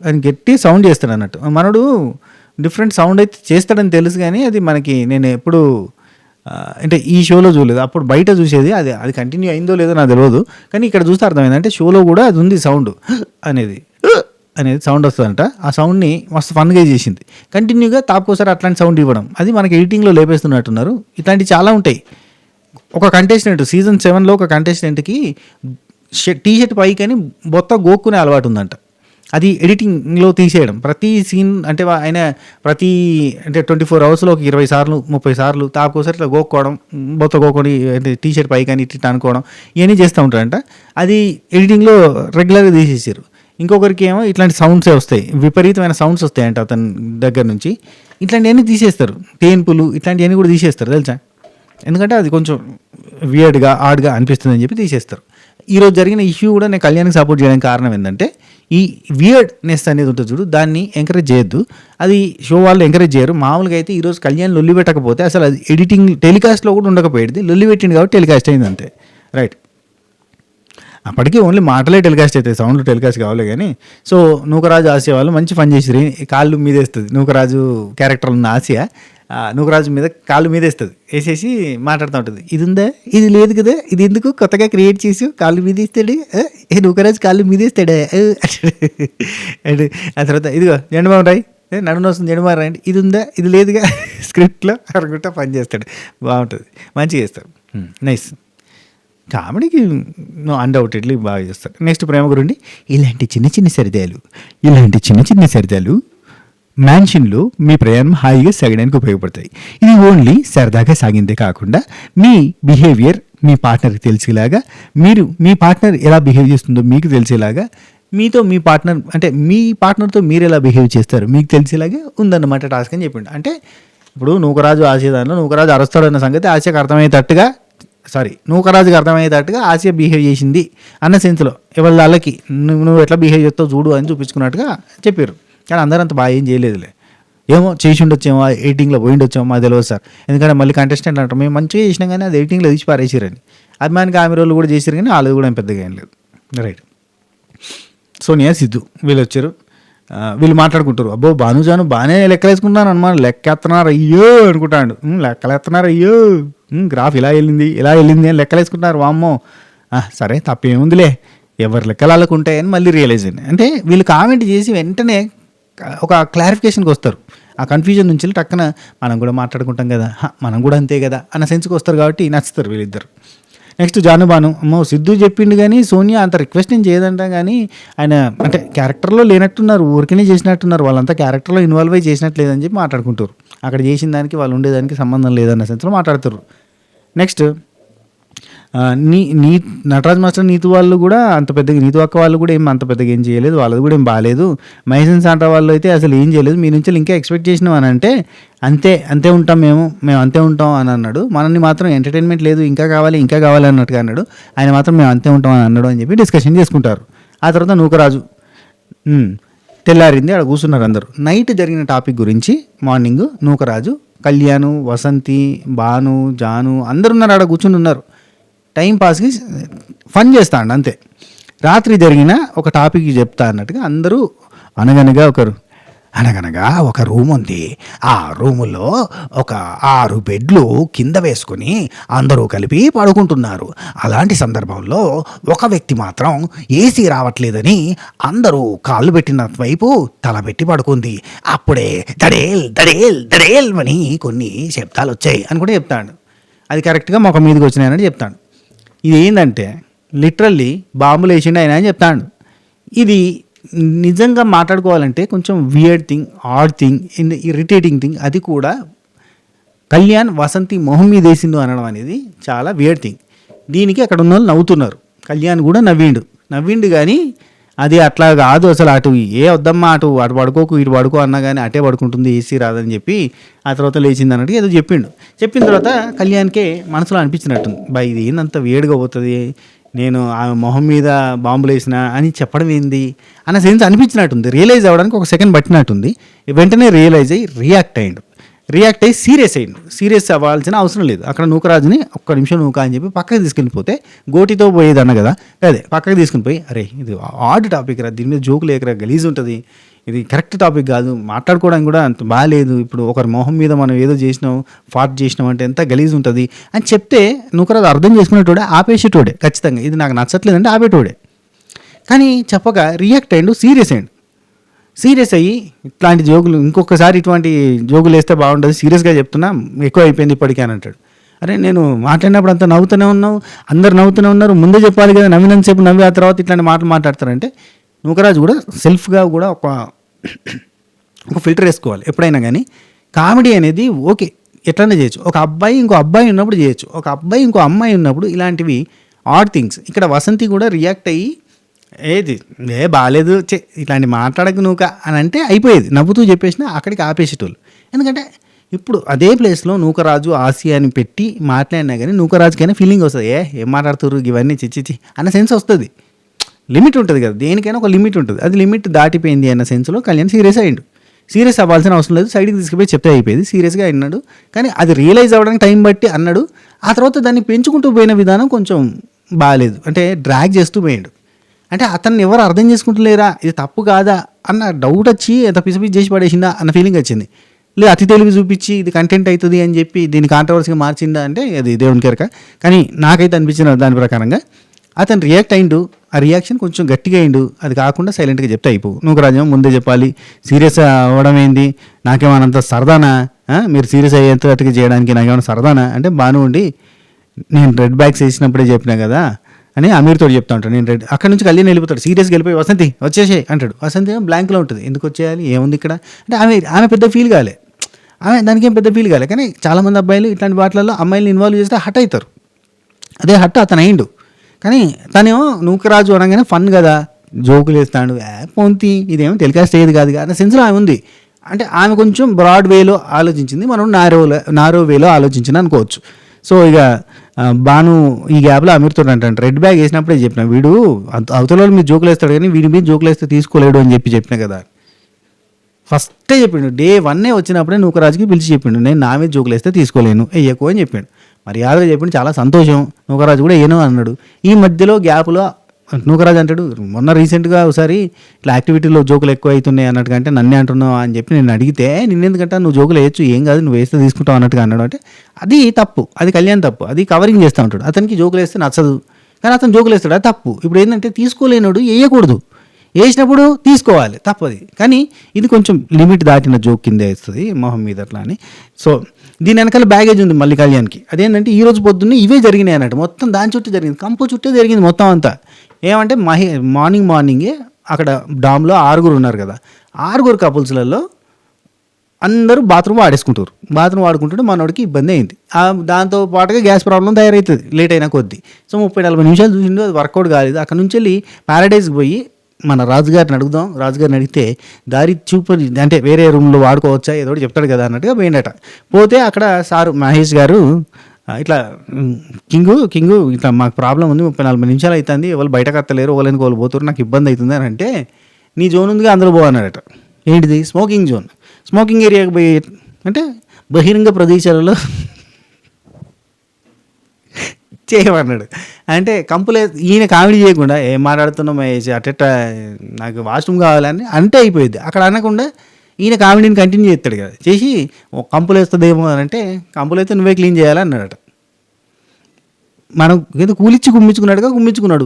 అని గట్టి సౌండ్ చేస్తాడు అన్నట్టు. మనడు డిఫరెంట్ సౌండ్ అయితే చేస్తాడని తెలుసు కానీ అది మనకి నేను ఎప్పుడు అంటే ఈ షోలో చూడలేదు, అప్పుడు బయట చూసేది, అది కంటిన్యూ అయిందో లేదో నాకు తెలియదు, కానీ ఇక్కడ చూస్తే అర్థమైందంటే షోలో కూడా అది ఉంది సౌండ్ అనేది సౌండ్ వస్తుందంట. ఆ సౌండ్ని మస్తు ఫన్గా చేసింది, కంటిన్యూగా తాపుకోసారి అట్లాంటి సౌండ్ ఇవ్వడం, అది మనకి ఎడిటింగ్లో లేపేస్తున్నట్టున్నారు. ఇట్లాంటివి చాలా ఉంటాయి. ఒక కంటెస్టెంట్ సీజన్ 7లో ఒక కంటెస్టెంట్కి టీషర్ట్ పైకని బొత్త గోక్కునే అలవాటు ఉందంట, అది ఎడిటింగ్లో తీసేయడం. ప్రతి సీన్ అంటే ఆయన అంటే 24 అవర్స్లో ఒక 20 సార్లు 30 సార్లు తాపుకోసారి ఇట్లా గోక్కోవడం, బొత్త గోక్కొని అంటే టీషర్ట్ పైకని ఇట్లా అనుకోవడం, ఇవన్నీ చేస్తూ ఉంటారంట. అది ఎడిటింగ్లో రెగ్యులర్గా తీసేసారు. ఇంకొకరికి ఏమో ఇట్లాంటి సౌండ్సే వస్తాయి, విపరీతమైన సౌండ్స్ వస్తాయంట అతని దగ్గర నుంచి, ఇట్లాంటివన్నీ తీసేస్తారు. తేన్పులు ఇట్లాంటివన్నీ కూడా తీసేస్తారు తెలుసా, ఎందుకంటే అది కొంచెం వియర్డ్గా ఆడ్గా అనిపిస్తుంది అని చెప్పి తీసేస్తారు. ఈరోజు జరిగిన ఇష్యూ కూడా నేను కళ్యాణ్కి సపోర్ట్ చేయడానికి కారణం ఏంటంటే, ఈ వియర్డ్నెస్ అనేది ఉంటుంది చూడు, దాన్ని ఎంకరేజ్ చేయొద్దు, అది షో వాళ్ళు ఎంకరేజ్ చేయరు. మామూలుగా అయితే ఈరోజు కళ్యాణ్ లొల్లి పెట్టకపోతే అసలు అది ఎడిటింగ్ టెలికాస్ట్లో కూడా ఉండకపోయేది, లొల్లి పెట్టింది కాబట్టి టెలికాస్ట్ అయింది అంతే, రైట్. అప్పటికీ ఓన్లీ మాటలే టెలికాస్ట్ అవుతాయి, సౌండ్లు టెలికాస్ట్ కావాలి కానీ. సో నూకరాజు ఆసియా వాళ్ళు మంచి పని చేసిరు, కాళ్ళు మీదేస్తుంది నూకరాజు క్యారెక్టర్ ఉన్న ఆసియా నూకరాజు మీద కాళ్ళు మీద వేసేసి మాట్లాడుతూ ఉంటుంది, ఇది ఉందా ఇది లేదు కదా, ఇది ఎందుకు కొత్తగా క్రియేట్ చేసి కాళ్ళు మీద ఇస్తాడు, నూకరాజు కాళ్ళు మీద ఇస్తాడా అండ్ ఆ తర్వాత ఇదిగో జెండమామ రాయి నడుము వస్తుంది జెండమామ రాయండి, ఇది ఉందా ఇది లేదుగా స్క్రిప్ట్లో అనుకుంటా పని చేస్తాడు, బాగుంటుంది, మంచిగా చేస్తాడు, నైస్. కామెడీకి అన్డౌటెడ్లీ బాగా చేస్తారు. నెక్స్ట్ ప్రేమ గురించి ఇలాంటి చిన్న చిన్న సరిదాలు మ్యాన్షన్లో మీ ప్రయాణం హాయిగా సాగడానికి ఉపయోగపడతాయి. ఇది ఓన్లీ సరదాగా సాగిందే కాకుండా మీ బిహేవియర్ మీ పార్ట్నర్కి తెలిసేలాగా, మీరు మీ పార్ట్నర్ ఎలా బిహేవ్ చేస్తుందో మీకు తెలిసేలాగా, మీతో మీ పార్ట్నర్ అంటే మీ పార్ట్నర్తో మీరు ఎలా బిహేవ్ చేస్తారు మీకు తెలిసేలాగా ఉందన్నమాట టాస్క్ అని చెప్పిండు. అంటే ఇప్పుడు నూకరాజు ఆసియా దానిలో నూకరాజు అరుస్తాడన్న సంగతి ఆసియాకి అర్థమయ్యేటట్టుగా నూకరాజుకి అర్థమయ్యేటట్టుగా ఆసియా బిహేవ్ చేసింది అన్న సెన్స్లో ఎవరి వాళ్ళకి నువ్వు ఎట్లా బిహేవ్ చేస్తావు చూడు అని చూపించుకున్నట్టుగా చెప్పారు. కానీ అందరూ అంత బాగా ఏం చేయలేదులే, ఏమో చేసి ఉండొచ్చేమో, ఎయిటింగ్లో పోయి ఉండొచ్చేమో మాకు తెలియదు సార్. ఎందుకంటే మళ్ళీ కంటెస్టెంట్ అంటారు మేము మంచిగా చేసినాం కానీ అది ఎయిటింగ్లో తీసి పారేసారని. అభిమానికి ఆమె రోజులు కూడా చేసారు కానీ వాళ్ళది కూడా ఏం పెద్దగా ఏం లేదు. రైట్. సోనియా సిద్ధు వీళ్ళు వచ్చారు. వీళ్ళు మాట్లాడుకుంటారు. అబ్బో భానుజాను బాగానే లెక్కలేసుకుంటున్నాను అనమాట, లెక్కేస్తున్నారు అయ్యో అనుకుంటాడు. లెక్కలేస్తున్నారు అయ్యో, గ్రాఫ్ ఇలా వెళ్ళింది అని లెక్కలేసుకుంటున్నారు. వామ్మో సరే తప్పేముందిలే, ఎవరి లెక్కలకు ఉంటాయని మళ్ళీ రియలైజ్ అయింది. అంటే వీళ్ళు కామెంట్ చేసి వెంటనే ఒక క్లారిఫికేషన్కి వస్తారు. ఆ కన్ఫ్యూజన్ నుంచి టక్కన మనం కూడా మాట్లాడుకుంటాం కదా, మనం కూడా అంతే కదా అన్న సెన్స్కి వస్తారు. కాబట్టి నచ్చుతారు వీళ్ళిద్దరు. నెక్స్ట్ జానుబాను, అమ్మో సిద్ధు చెప్పిండు కానీ సోనియా అంత రిక్వెస్ట్ ఏం చేయదంట, కానీ ఆయన అంటే క్యారెక్టర్లో లేనట్టున్నారు, ఊరికనే చేసినట్టున్నారు, వాళ్ళంతా క్యారెక్టర్లో ఇన్వాల్వ్ అయ్యి చేసినట్లేదని చెప్పి మాట్లాడుకుంటారు. అక్కడ చేసిన దానికి వాళ్ళు ఉండేదానికి సంబంధం లేదన్న సెన్స్లో మాట్లాడుతారు. నెక్స్ట్ నటరాజ్ మాస్టర్ నీతు వాళ్ళు కూడా అంత పెద్దగా, నీతు అక్క వాళ్ళు కూడా ఏం అంత పెద్దగా ఏం చేయలేదు, వాళ్ళది కూడా ఏం బాగాలేదు. మైసన్ సాంటా వాళ్ళు అయితే అసలు ఏం చేయలేదు, మీ నుంచి ఇంకా ఎక్స్పెక్ట్ చేసినాం అని అంటే అంతే ఉంటాం మేము అంతే ఉంటాం అని అన్నాడు. మనల్ని మాత్రం ఎంటర్టైన్మెంట్ లేదు, ఇంకా కావాలి అన్నట్టుగా అన్నాడు. ఆయన మాత్రం మేము అంతే ఉంటాం అని అన్నాడు అని చెప్పి డిస్కషన్ చేసుకుంటారు. ఆ తర్వాత నూకరాజు తెల్లారింది, అక్కడ కూర్చున్నారు అందరూ. నైట్ జరిగిన టాపిక్ గురించి మార్నింగ్ నూకరాజు, కళ్యాణ్, వసంతి, భాను, జాను అందరు ఉన్నారు, ఆడ కూర్చుని ఉన్నారు. టైం పాస్కి ఫన్ చేస్తాడు అంతే. రాత్రి జరిగిన ఒక టాపిక్ చెప్తా అన్నట్టుగా అందరూ అనగనగా ఒక రూమ్ ఉంది, ఆ రూములో ఒక 6 బెడ్లు కింద వేసుకుని అందరూ కలిపి పడుకుంటున్నారు. అలాంటి సందర్భంలో ఒక వ్యక్తి మాత్రం ఏసీ రావట్లేదని అందరూ కాళ్ళు పెట్టిన వైపు తలబెట్టి పడుకుంది. అప్పుడే దడేల్ అని కొన్ని శబ్దాలు వచ్చాయి అని కూడా చెప్తాడు. అది కరెక్ట్గా మొక్క మీదకి వచ్చినాయని చెప్తాడు. ఇది ఏంటంటే లిటరల్లీ బాంబులు వేసిండు ఆయన అని చెప్తాడు. ఇది నిజంగా మాట్లాడుకోవాలంటే కొంచెం weird thing, odd thing, irritating thing. అది కూడా కళ్యాణ్ వసంతి మొహం మీద వేసిండు అనడం అనేది చాలా వియర్డ్ థింగ్. దీనికి అక్కడ ఉన్న వాళ్ళు నవ్వుతున్నారు. కళ్యాణ్ కూడా నవ్విండు కానీ అది అట్లా కాదు అసలు. అటు వద్దమ్మా, అటు పడుకోకు ఇటు పడుకో అన్నా కానీ అటే పడుకుంటుంది, ఏసీ రాదని చెప్పి ఆ తర్వాత లేచింది అన్నట్టు ఏదో చెప్పిన తర్వాత కళ్యాణ్కే మనసులో అనిపించినట్టుంది, బా ఇది ఏందంత వేడిగా పోతుంది, నేను ఆమె మొహం మీద బాంబులు వేసిన అని చెప్పడం ఏంది అన్న సెన్స్ అనిపించినట్టుంది. రియలైజ్ అవ్వడానికి ఒక సెకండ్ పట్టినట్టుంది. వెంటనే రియలైజ్ అయ్యి రియాక్ట్ అయ్యి సీరియస్ అవ్వాల్సిన అవసరం లేదు. అక్కడ నూకరాజుని ఒక్క నిమిషం నూక అని చెప్పి పక్కకి తీసుకెళ్ళిపోతే గోటితో పోయేది అన్న కదా, అదే పక్కకి తీసుకుని పోయి అరే ఇది ఆడ్ టాపిక్ రా, దీని మీద జోకు లేకరా, గలీజ్ ఉంటుంది, ఇది కరెక్ట్ టాపిక్ కాదు, మాట్లాడుకోవడానికి కూడా అంత బాగాలేదు, ఇప్పుడు ఒకరి మొహం మీద మనం ఏదో ఫాట్ చేసినాం అంటే ఎంత గలీజ్ ఉంటుంది అని చెప్తే నూకరాజు అర్థం చేసుకునేటోడే, ఆపేసేటోడే ఖచ్చితంగా. ఇది నాకు నచ్చట్లేదంటే ఆపేటోడే. కానీ చెప్పక రియాక్ట్ అయ్యిండు, సీరియస్ అయ్యి ఇట్లాంటి జోకులు ఇంకొకసారి ఇటువంటి జోకులు వేస్తే బాగుంటుంది, సీరియస్గా చెప్తున్నా, ఎక్కువ అయిపోయింది ఇప్పటికీ అని అంటాడు. అరే నేను మాట్లాడినప్పుడు అంతా నవ్వుతూనే ఉన్నావు, అందరు నవ్వుతూనే ఉన్నారు, ముందే చెప్పాలి కదా, నవ్వినంతసేపు నవ్వి ఆ తర్వాత ఇట్లాంటి మాటలు మాట్లాడతారంటే నూకరాజు కూడా సెల్ఫ్గా కూడా ఒక ఫిల్టర్ వేసుకోవాలి ఎప్పుడైనా. కానీ కామెడీ అనేది ఓకే ఎట్లనే చేయొచ్చు, ఒక అబ్బాయి ఇంకో అబ్బాయి ఉన్నప్పుడు చేయొచ్చు, ఒక అబ్బాయి ఇంకో అమ్మాయి ఉన్నప్పుడు ఇలాంటివి ఆడ్ థింగ్స్. ఇక్కడ వసంతి కూడా రియాక్ట్ అయ్యి బాగాలేదు ఇట్లాంటి మాట్లాడక నూక అని అంటే అయిపోయేది, నవ్వుతూ చెప్పేసినా అక్కడికి ఆపేసేటోళ్ళు. ఎందుకంటే ఇప్పుడు అదే ప్లేస్లో నూకరాజు ఆసియా అని పెట్టి మాట్లాడినా కానీ నూకరాజుకైనా ఫీలింగ్ వస్తుంది, ఏం మాట్లాడుతున్నారు ఇవన్నీ చిచ్చి అన్న సెన్స్ వస్తుంది. లిమిట్ ఉంటుంది కదా, దేనికైనా ఒక లిమిట్ ఉంటుంది, అది లిమిట్ దాటిపోయింది అన్న సెన్స్లో కళ్యాణ్ సీరియస్ అవ్వాల్సిన అవసరం లేదు, సైడ్కి తీసుకుపోయి చెప్తే అయిపోయింది, సీరియస్గా అన్నాడు. కానీ అది రియలైజ్ అవ్వడానికి టైం బట్టి అన్నాడు. ఆ తర్వాత దాన్ని పెంచుకుంటూ పోయిన విధానం కొంచెం బాగాలేదు, అంటే డ్రాగ్ చేస్తూ పోయాడు. అంటే అతన్ని ఎవరు అర్థం చేసుకుంటలేరా, ఇది తప్పు కాదా అన్న డౌట్ వచ్చి ఎంత పిసిపిసి చేసి పడేసిందా అన్న ఫీలింగ్ వచ్చింది. లేదు అతి తెలివి చూపించి ఇది కంటెంట్ అవుతుంది అని చెప్పి దీన్ని కాంట్రవర్సీగా మార్చిందా అంటే అది దేవుని కేరక. కానీ నాకైతే అనిపించిన దాని ప్రకారంగా అతను రియాక్ట్ అయిండు, ఆ రియాక్షన్ కొంచెం గట్టిగా అయిండు, అది కాకుండా సైలెంట్గా చెప్తే అయిపో. నూకరాజు ముందే చెప్పాలి, సీరియస్ అవ్వడం ఏంది, నాకేమన్నంత సరదానా, మీరు సీరియస్ అయ్యేంతగా చేయడానికి నాకేమైనా సరదానా అంటే బాను ఉండి నేను రెడ్ బ్యాగ్స్ వేసినప్పుడే చెప్పినా కదా అని అమీర్తో చెప్తా ఉంటాడు. నేను రెడ్ అక్కడ నుంచి కళ్యాణ్ వెళ్ళిపోతాడు, సీరియస్గా వెళ్ళిపోయి వసంతి వచ్చేసే అంటాడు. వసంతి బ్లాంక్లో ఉంటుంది, ఎందుకు వచ్చేయాలి, ఏముంది ఇక్కడ అంటే ఆమె పెద్ద ఫీల్ కాలే, ఆమె దానికేం పెద్ద ఫీల్ కాలే. కానీ చాలామంది అబ్బాయిలు ఇట్లాంటి వాటిల్లో అమ్మాయిలు ఇన్వాల్వ్ చేస్తే హట్ అవుతారు. అదే హట్ అతను అయిండు. కానీ తనేమో నూకరాజు అనగానే ఫన్ కదా, జోకులు వేస్తాడు, పొంతి ఇదేమో టెలికాస్ట్ అయ్యేది కాదు అన్న సెన్స్లో ఆమె ఉంది. అంటే ఆమె కొంచెం బ్రాడ్ వేలో ఆలోచించింది, మనం నారో వేలో ఆలోచించింది అనుకోవచ్చు. సో ఇక బాను ఈ గ్యాప్లో అమీర్తో అంటాడు, రెడ్ బ్యాగ్ వేసినప్పుడే చెప్పిన, వీడు అవతల మీరు జోకులు వేస్తాడు కానీ వీడి మీద జోకులు వేస్తే తీసుకోలేడు అని చెప్పిన కదా. ఫస్టే చెప్పిండు, డే 1 వచ్చినప్పుడే నూకరాజుకి పిలిచి చెప్పిండు, నేను నా మీద జోకులు వేస్తే తీసుకోలేను ఎక్కువ అని చెప్పిండు. మర్యాదగా చెప్పిండు, చాలా సంతోషం. నూకరాజు కూడా ఏనో అన్నాడు. ఈ మధ్యలో గ్యాప్లో నూకరాజు అంటాడు, మొన్న రీసెంట్గా ఒకసారి ఇట్లా యాక్టివిటీలో జోకులు ఎక్కువ అవుతున్నాయి అన్నట్టుగా, అంటే నన్నే అంటున్నావు అని చెప్పి నేను అడిగితే, నిన్నెందుకంటే నువ్వు జోకులు వేయచ్చు, ఏం కాదు నువ్వు వేస్తే తీసుకుంటావు అన్నట్టుగా అన్నాడు. అంటే అది తప్పు, అది కళ్యాణ్ తప్పు, అది కవరింగ్ చేస్తూ ఉంటాడు. అతనికి జోకులు వేస్తే నచ్చదు కానీ అతను జోకులు వేస్తాడు, అది తప్పు. ఇప్పుడు ఏంటంటే తీసుకోలేనాడు, వేయకూడదు, వేసినప్పుడు తీసుకోవాలి, తప్పది. కానీ ఇది కొంచెం లిమిట్ దాటిన జోక్ కింద వేస్తుంది మొహం మీద అట్లా అని. సో దీని వెనకాల బ్యాగేజ్ ఉంది మళ్ళీ కళ్యాణ్కి. అదేంటంటే ఈ రోజు పొద్దున్నే ఇవే జరిగినాయి అన్నట్టు, మొత్తం దాని చుట్టూ జరిగింది, కంపు చుట్టే జరిగింది మొత్తం అంతా. ఏమంటే మార్నింగే అక్కడ డామ్లో 6 ఉన్నారు కదా, 6 కపుల్స్లలో అందరూ బాత్రూమ్ వాడేసుకుంటారు. బాత్రూమ్ వాడుకుంటుంటే మనోడికి ఇబ్బంది అయింది. దాంతో పాటుగా గ్యాస్ ప్రాబ్లం తయారవుతుంది లేట్ అయినా కొద్దీ. సో 30-40 నిమిషాలు చూసిండు, అది వర్కౌట్ కాలేదు. అక్కడ నుంచి వెళ్ళి ప్యారడైజ్కి పోయి మన రాజుగారిని అడుగుదాం, రాజుగారిని అడిగితే దారి చూపని అంటే వేరే రూమ్లో వాడుకోవచ్చా ఏదో ఒకటి చెప్తాడు కదా అన్నట్టుగా పోయిండట. పోతే అక్కడ సారు మహేష్ గారు ఇట్లా కింగు ఇట్లా మాకు ప్రాబ్లం ఉంది, 30-40 నిమిషాలు అవుతుంది, ఎవరు బయటకు వస్తలేరు, వాళ్ళని వాళ్ళు పోతారు, నాకు ఇబ్బంది అవుతుంది అని అంటే, నీ జోన్ ఉందిగా అందరూ పోవన్నాడట. ఏంటిది, స్మోకింగ్ జోన్, స్మోకింగ్ ఏరియాకి పోయి అంటే బహిరంగ ప్రదేశాలలో చేయమన్నాడు. అంటే కంపులే ఈయన కామెడీ చేయకుండా ఏం మాట్లాడుతున్నాం అట్ట నాకు వాష్రూమ్ కావాలని అంటే అయిపోయింది. అక్కడ అనకుండా ఈయన కామెడీని కంటిన్యూ చేస్తాడు కదా, చేసి కంపులు వేస్తుందేమో అని అంటే, కంపులు అయితే నువ్వే క్లీన్ చేయాలి అన్నాడట. మనం ఏదో కూలిచ్చి కుమ్మించుకున్నాడు.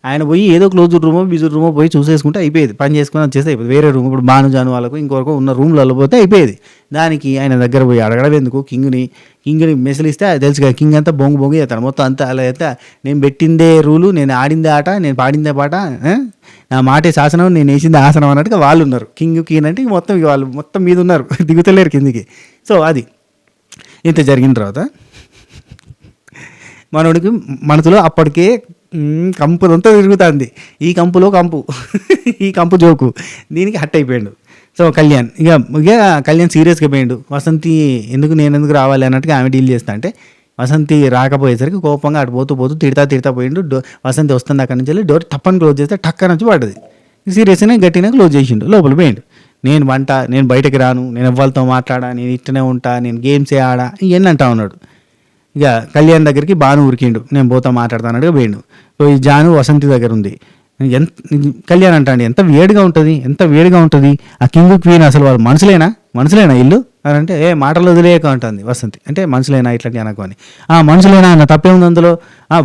ఆయన పోయి ఏదో క్లోజ్డ్ రూమో బిజర్ రూమో పోయి చూసేసుకుంటే అయిపోయేది, పని చేసుకుని వచ్చేస్తే అయిపోయింది. వేరే రూమ్ ఇప్పుడు జాను వాళ్ళకు ఇంకొకరికి ఉన్న రూమ్లలో పోతే అయిపోయేది. దానికి ఆయన దగ్గర పోయి అడగడం ఎందుకు, కింగ్ని మెసలిస్తే తెలుసుగా, కింగ్ అంతా బొంగు చేస్తాడు మొత్తం అంతా. అలా అయితే నేను పెట్టిందే రూలు, నేను ఆడిందే ఆట, నేను పాడిందే పాట, నా మాటే శాసనం, నేను వేసిందే ఆసనం అన్నట్టుగా వాళ్ళు ఉన్నారు. కింగ్ అంటే మొత్తం వాళ్ళు మొత్తం మీద ఉన్నారు, దిగుతలేరు కిందికి. సో అది ఇంత జరిగిన తర్వాత మనోడికి మనసులో అప్పటికే కంపులంతా తిరుగుతుంది, ఈ కంపు జోకు, దీనికి హట్ అయిపోయాడు. సో కళ్యాణ్ ఇక కళ్యాణ్ సీరియస్గా పోయాడు. వసంతి నేను ఎందుకు రావాలి అన్నట్టుగా ఆమె డీల్ చేస్తా అంటే, వసంతి రాకపోయేసరికి కోపంగా అటు పోతూ తిడతా పోయిండు. వసంతి వస్తుంది అక్కడి నుంచి వెళ్ళి డోర్ టప్పని క్లోజ్ చేస్తే టక్క నుంచి పడ్డది. సీరియస్గానే గట్టిగా క్లోజ్ చేసిండు, లోపల పోయిండు. నేను బయటకు రాను, నేను ఎవ్వరితో మాట్లాడా, నేను ఇట్టనే ఉంటా, నేను గేమ్సే ఆడా, ఇవన్నీ అంటా ఉన్నాడు. ఇక కళ్యాణ్ దగ్గరికి బాను ఉరికిండు, నేను పోతా మాట్లాడతానట్టుగా పోయిండు. సో ఈ జాను వసంతి దగ్గర ఉంది. కళ్యాణ్ అంటాండి, ఎంత వేడిగా ఉంటుంది ఆ కింగ్ క్వీన్, అసలు వాళ్ళు మనుషులేనా ఇల్లు అని అంటే, మాటలు వదిలేక ఉంటుంది వసంతి. అంటే మనుషులేనా ఇట్లాంటి అనకు అని. మనుషులేనా అన్న, తప్పేముంది అందులో,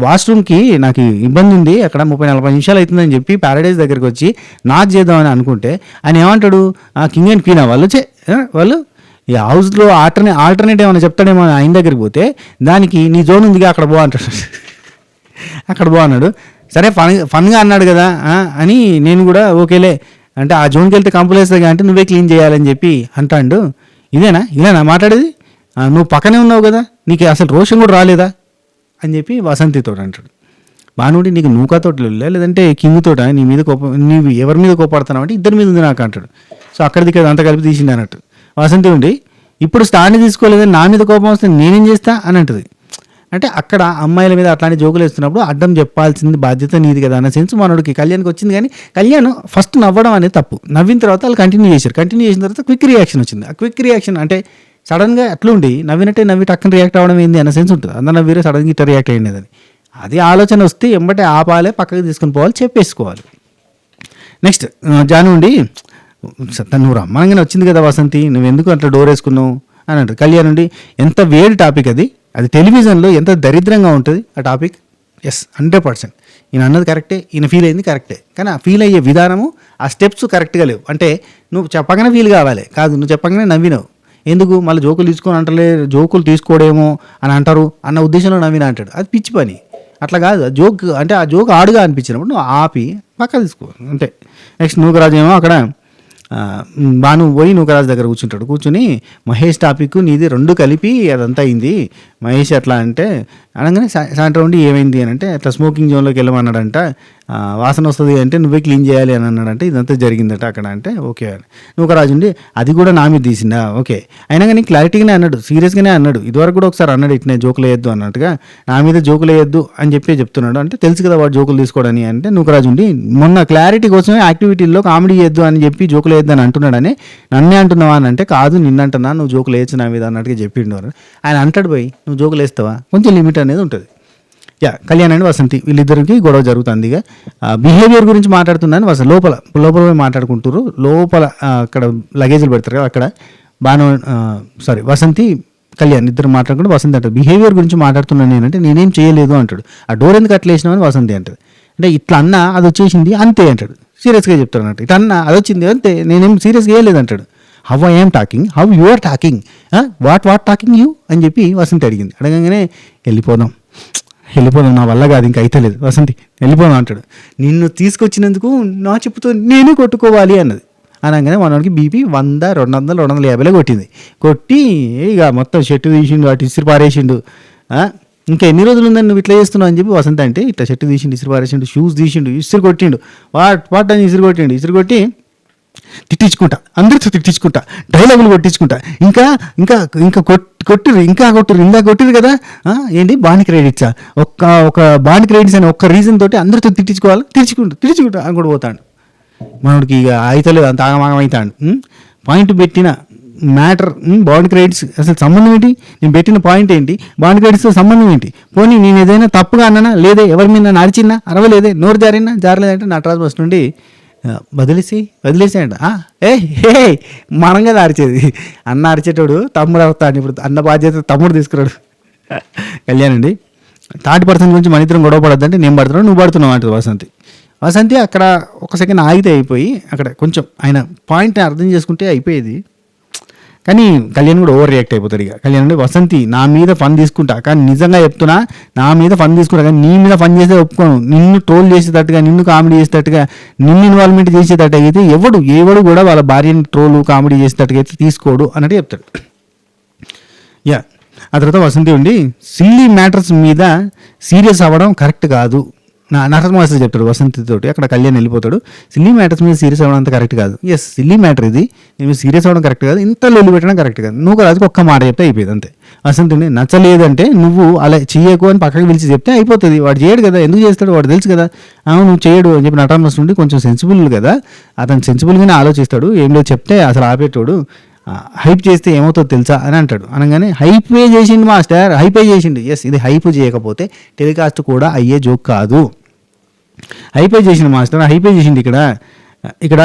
వాష్రూమ్కి నాకు ఇబ్బంది ఉంది, అక్కడ 30-40 నిమిషాలు అవుతుందని చెప్పి ప్యారడైజ్ దగ్గరికి వచ్చి నాకు చేద్దామని అనుకుంటే ఆయన ఏమంటాడు, కింగ్ అండ్ క్వీనా వాళ్ళు ఈ హౌస్లో ఆల్టర్నేటివ్ ఏమైనా చెప్తాడేమో ఆయన దగ్గరికి పోతే, దానికి నీ జోన్ ఉందిగా అక్కడ అంటాడు. అక్కడ అన్నాడు. సరే ఫన్గా అన్నాడు కదా అని నేను కూడా ఓకేలే అంటే, ఆ జోన్కి వెళ్తే కంపులేస్తుంది అంటే నువ్వే క్లీన్ చేయాలని చెప్పి అంటాడు. ఇదేనా మాట్లాడేది, నువ్వు పక్కనే ఉన్నావు కదా, నీకు అసలు రోషం కూడా రాలేదా అని చెప్పి వసంతితో అంటాడు. బానుడి నీకు నూకాతోటి లేదంటే కింగ్ తోట, నీవు ఎవరి మీద కోపడుతున్నావు అంటే, ఇద్దరి మీద ఉంది నాకు అంటాడు. సో అక్కడికి అంతా కలిపి తీసింది అన్నట్టు. వసంతి ఉండి, ఇప్పుడు స్టాండ్ తీసుకోలేదని నా మీద కోపం వస్తే నేనేం చేస్తా అని అంటుంది. అంటే అక్కడ అమ్మాయిల మీద అట్లాంటి జోకులు వేస్తున్నప్పుడు అడ్డం చెప్పాల్సింది బాధ్యత నీది కదా అన్న సెన్స్ మనోడికి కళ్యాణ్కి వచ్చింది. కానీ కళ్యాణ్ ఫస్ట్ నవ్వడం అనేది తప్పు, నవ్విన తర్వాత వాళ్ళు కంటిన్యూ చేసిన తర్వాత క్విక్ రియాక్షన్ వచ్చింది. ఆ క్విక్ రియాక్షన్ అంటే సడన్గా అట్లుండి నవ్వి టక్కన రియాక్ట్ అవ్వడం ఏంది అన్న సెన్స్ ఉంటుంది. అందరూ నవ్వీరే సడన్గా ఇట్లా రియాక్ట్ అయ్యేది. అది ఆలోచన వస్తే ఎంబటే ఆపాలే, పక్కకి తీసుకుని పోవాలి, చెప్పేసుకోవాలి. నెక్స్ట్ జాను ఉండి, నువ్వు రమ్మనగానే వచ్చింది కదా వసంతి, నువ్వు ఎందుకు అట్లా డోర్ వేసుకున్నావు అని అంటారు. కళ్యాణ్ ఉండి, ఎంత వేడి టాపిక్ అది టెలివిజన్లో ఎంత దరిద్రంగా ఉంటుంది ఆ టాపిక్. 100% ఈయన అన్నది కరెక్టే, ఈయన ఫీల్ అయింది కరెక్టే. కానీ ఆ ఫీల్ అయ్యే విధానము, ఆ స్టెప్స్ కరెక్ట్గా లేవు. అంటే నువ్వు చెప్పగానే ఫీల్ కావాలి కాదు, నువ్వు చెప్పగానే నవ్వినావు. ఎందుకు మళ్ళీ జోకులు తీసుకొని అంటలే, జోకులు తీసుకోడేమో అని అంటారు అన్న ఉద్దేశంలో నవీన అంటాడు. అది పిచ్చి పని. అట్లా కాదు, జోక్ అంటే ఆ జోక్ ఆడుగా అనిపించినప్పుడు నువ్వు ఆపి పక్క తీసుకో అంతే. నెక్స్ట్ నూకరాజు ఏమో అక్కడ బాను పోయి నూకరాజు దగ్గర కూర్చుంటాడు. కూర్చుని మహేష్ టాపిక్ నీది రెండు కలిపి అదంతా అయింది. మహేష్ ఎట్లా అంటే అనగానే సాయంత్రం ఉండి ఏమైంది అని అంటే అట్లా స్మోకింగ్ జోన్లోకి వెళ్ళమన్నాడంట. వాసన వస్తుంది అంటే నువ్వే క్లీన్ చేయాలి అని అన్నాడంటే ఇదంతా జరిగిందట అక్కడ అంటే ఓకే అని. నూకరాజు ఉండి అది కూడా నా మీద తీసిందా ఓకే. అయినా కానీ క్లారిటీగానే అన్నాడు, సీరియస్గానే అన్నాడు. ఇదివరకు కూడా ఒకసారి అన్నాడు ఇట్నే జోకులు వేయద్దు అన్నట్టుగా, నా మీద జోకులు వేయద్దు అని చెప్పి చెప్తున్నాడు. అంటే తెలుసు కదా వాడు జోకులు తీసుకోవడని. అంటే నూకరాజు ఉండి మొన్న క్లారిటీ కోసమే యాక్టివిటీల్లో కామెడీ చేయొద్దు అని చెప్పి జోకులు వేయద్దు అని అంటున్నాడని నన్నే అంటున్నావా అని అంటే కాదు నిన్నంటున్నా, నువ్వు జోకులు వేయచ్చు నా మీద అన్నట్టుగా చెప్పిండు. ఆయన అంటాడు పోయి నువ్వు జోకులు వేస్తావా, కొంచెం లిమిట్ అనేది ఉంటుంది. కళ్యాణ్ అండ్ వసంతి వీళ్ళిద్దరికి గొడవ జరుగుతుంది. ఇక బిహేవియర్ గురించి మాట్లాడుతున్నాను. లోపల పోయి మాట్లాడుకుంటారు. లోపల అక్కడ లగేజీలు పెడతారు కదా అక్కడ వసంతి కళ్యాణ్ ఇద్దరు మాట్లాడుకుంటూ వసంతి అంటారు బిహేవియర్ గురించి మాట్లాడుతున్నాను నేనంటే నేనేం చేయలేదు అంటాడు. ఆ డోర్ ఎందుకు అట్లా వేసినామని వసంతి అంటాడు. అంటే ఇట్లా అన్నా అది వచ్చేసింది అంతే అంటాడు. సీరియస్గా చెప్తాడు అన్నట్టు. ఇట్లా అన్నా అది వచ్చింది అంతే, నేనేం సీరియస్గా వేయలేదు అంటాడు. How I am talking, how you are talking, what talking you అని చెప్పి వసంతి అడిగింది. అడగంగానే వెళ్ళిపోదాం నా వల్ల కాదు ఇంకా అయితే లేదు వసంతి వెళ్ళిపోదాం అంటాడు. నిన్ను తీసుకొచ్చినందుకు నా చెప్పుతో నేనే కొట్టుకోవాలి అన్నది. అనగానే మనకి బీపీ 100, 200, 250 కొట్టింది. కొట్టి ఇక మొత్తం షర్టు తీసిండు, అటు ఇసిరి పారేసిండు. ఇంకా ఎన్ని రోజులు ఉందని నువ్వు ఇట్లా చేస్తున్నావు అని చెప్పి వసంత అంటే ఇట్లా షర్టు తీసిండు, ఇసిరి పారేసిండు, షూస్ తీసిండు, ఇసిరి కొట్టిండు, వాట్ అని ఇసిరి కొట్టి తిట్టించుకుంటా, అందరితో తిట్టించుకుంటా, డైలాగులు కొట్టించుకుంటా, ఇంకా ఇంకా ఇంకా కొట్టిరు ఇందా కొట్టిరు కదా ఏంటి బాండ్ క్రెడిట్సా, ఒక బాండ్ క్రెడిట్స్ అని ఒక్క రీజన్ తోటి అందరితో తిట్టించుకోవాలి, తిట్టించుకుంటా అని కూడా పోతాడు. మనోడికి ఇక అయితలేదు, అంత ఆగమాగం అవుతాడు. పాయింట్ పెట్టిన మ్యాటర్ బాండ్ క్రెడిట్స్ అసలు సంబంధం ఏంటి, నేను పెట్టిన పాయింట్ ఏంటి, బాండ్ క్రెడిట్స్తో సంబంధం ఏంటి, పోనీ నేను ఏదైనా తప్పుగా అన్నానా లేదే, ఎవరి మీద నన్ను అరిచినా అరవలేదే, నోరు జారలేదంటే నటరాజు బస్ నుండి వదిలేసాడు. ఏ మనం కదా అరిచేది, అన్న అరిచేటోడు తమ్ముడు అవుతాడు. ఇప్పుడు అన్న బాధ్యత తమ్ముడు తీసుకురాడు. కళ్యాణ్ అండి థర్డ్ పర్సన్ గురించి మన ఇద్దరం గొడవ పడద్దంటే నేను పడుతున్నావు నువ్వు పడుతున్నావు అంటుంది వసంతి. అక్కడ ఒక సెకండ్ ఆగితే అయిపోయి అక్కడ కొంచెం ఆయన పాయింట్ని అర్థం చేసుకుంటే అయిపోయేది. కానీ కళ్యాణ్ కూడా ఓవర్ రియాక్ట్ అయిపోతాడు. ఇక కళ్యాణ్ అంటే వసంతి నా మీద ఫన్ తీసుకుంటా, కానీ నిజంగా చెప్తున్నా నా మీద ఫన్ తీసుకుంటా, కానీ నీ మీద ఫన్ చేస్తే ఒప్పుకోను. నిన్ను ట్రోల్ చేసేటట్టుగా, నిన్ను కామెడీ చేసేటట్టుగా, నిన్ను ఇన్వాల్వ్మెంట్ చేసేటట్టు అయితే ఎవడు కూడా వాళ్ళ భార్యని ట్రోల్ కామెడీ చేసేటట్టుగా అయితే తీసుకోడు అన్నట్టు చెప్తాడు. ఆ తర్వాత వసంతి ఉండి సిల్లీ మ్యాటర్స్ మీద సీరియస్ అవ్వడం కరెక్ట్ కాదు నటరాజు చెప్తాడు వసంతితోటి. అక్కడ కళ్యాణ్ వెళ్ళిపోతాడు. సిల్లీ మ్యాటర్స్ మీద సీరియస్ అవ్వడం అంత కరెక్ట్ కాదు. ఎస్ సిల్లీ మ్యాటర్ ఇది, నేను సీరియస్ అవ్వడం కరెక్ట్ కాదు, ఇంత లొల్లి పెట్టడం కరెక్ట్ కాదు. నువ్వు రాజుకి ఒక్క మాట చెప్తే అయిపోయింది అంతే. వసంతుని నచ్చలేదంటే నువ్వు అలా చెయ్యకు అని పక్కకి పిలిచి చెప్తే అయిపోతుంది. వాడు చేయడు కదా, ఎందుకు చేస్తాడు వాడు తెలుసు కదా. నువ్వు చేయడు అని చెప్పి నటరాజు నుండి కొంచెం సెన్సిబుల్ కదా, అతను సెన్సిబుల్గానే ఆలోచిస్తాడు. ఏం లేదు చెప్తే అసలు ఆపేటోడు. హైప్ చేస్తే ఏమవుతుందో తెలుసా అని అంటాడు. అనగానే హైపే చేసిండు మాస్టర్, హైపే చేసిండు. ఎస్ ఇది హైప్ చేయకపోతే టెలికాస్ట్ కూడా అయ్యే జోక్ కాదు. హైపే చేసిండు మాస్టర్, హైపే చేసిండు. ఇక్కడ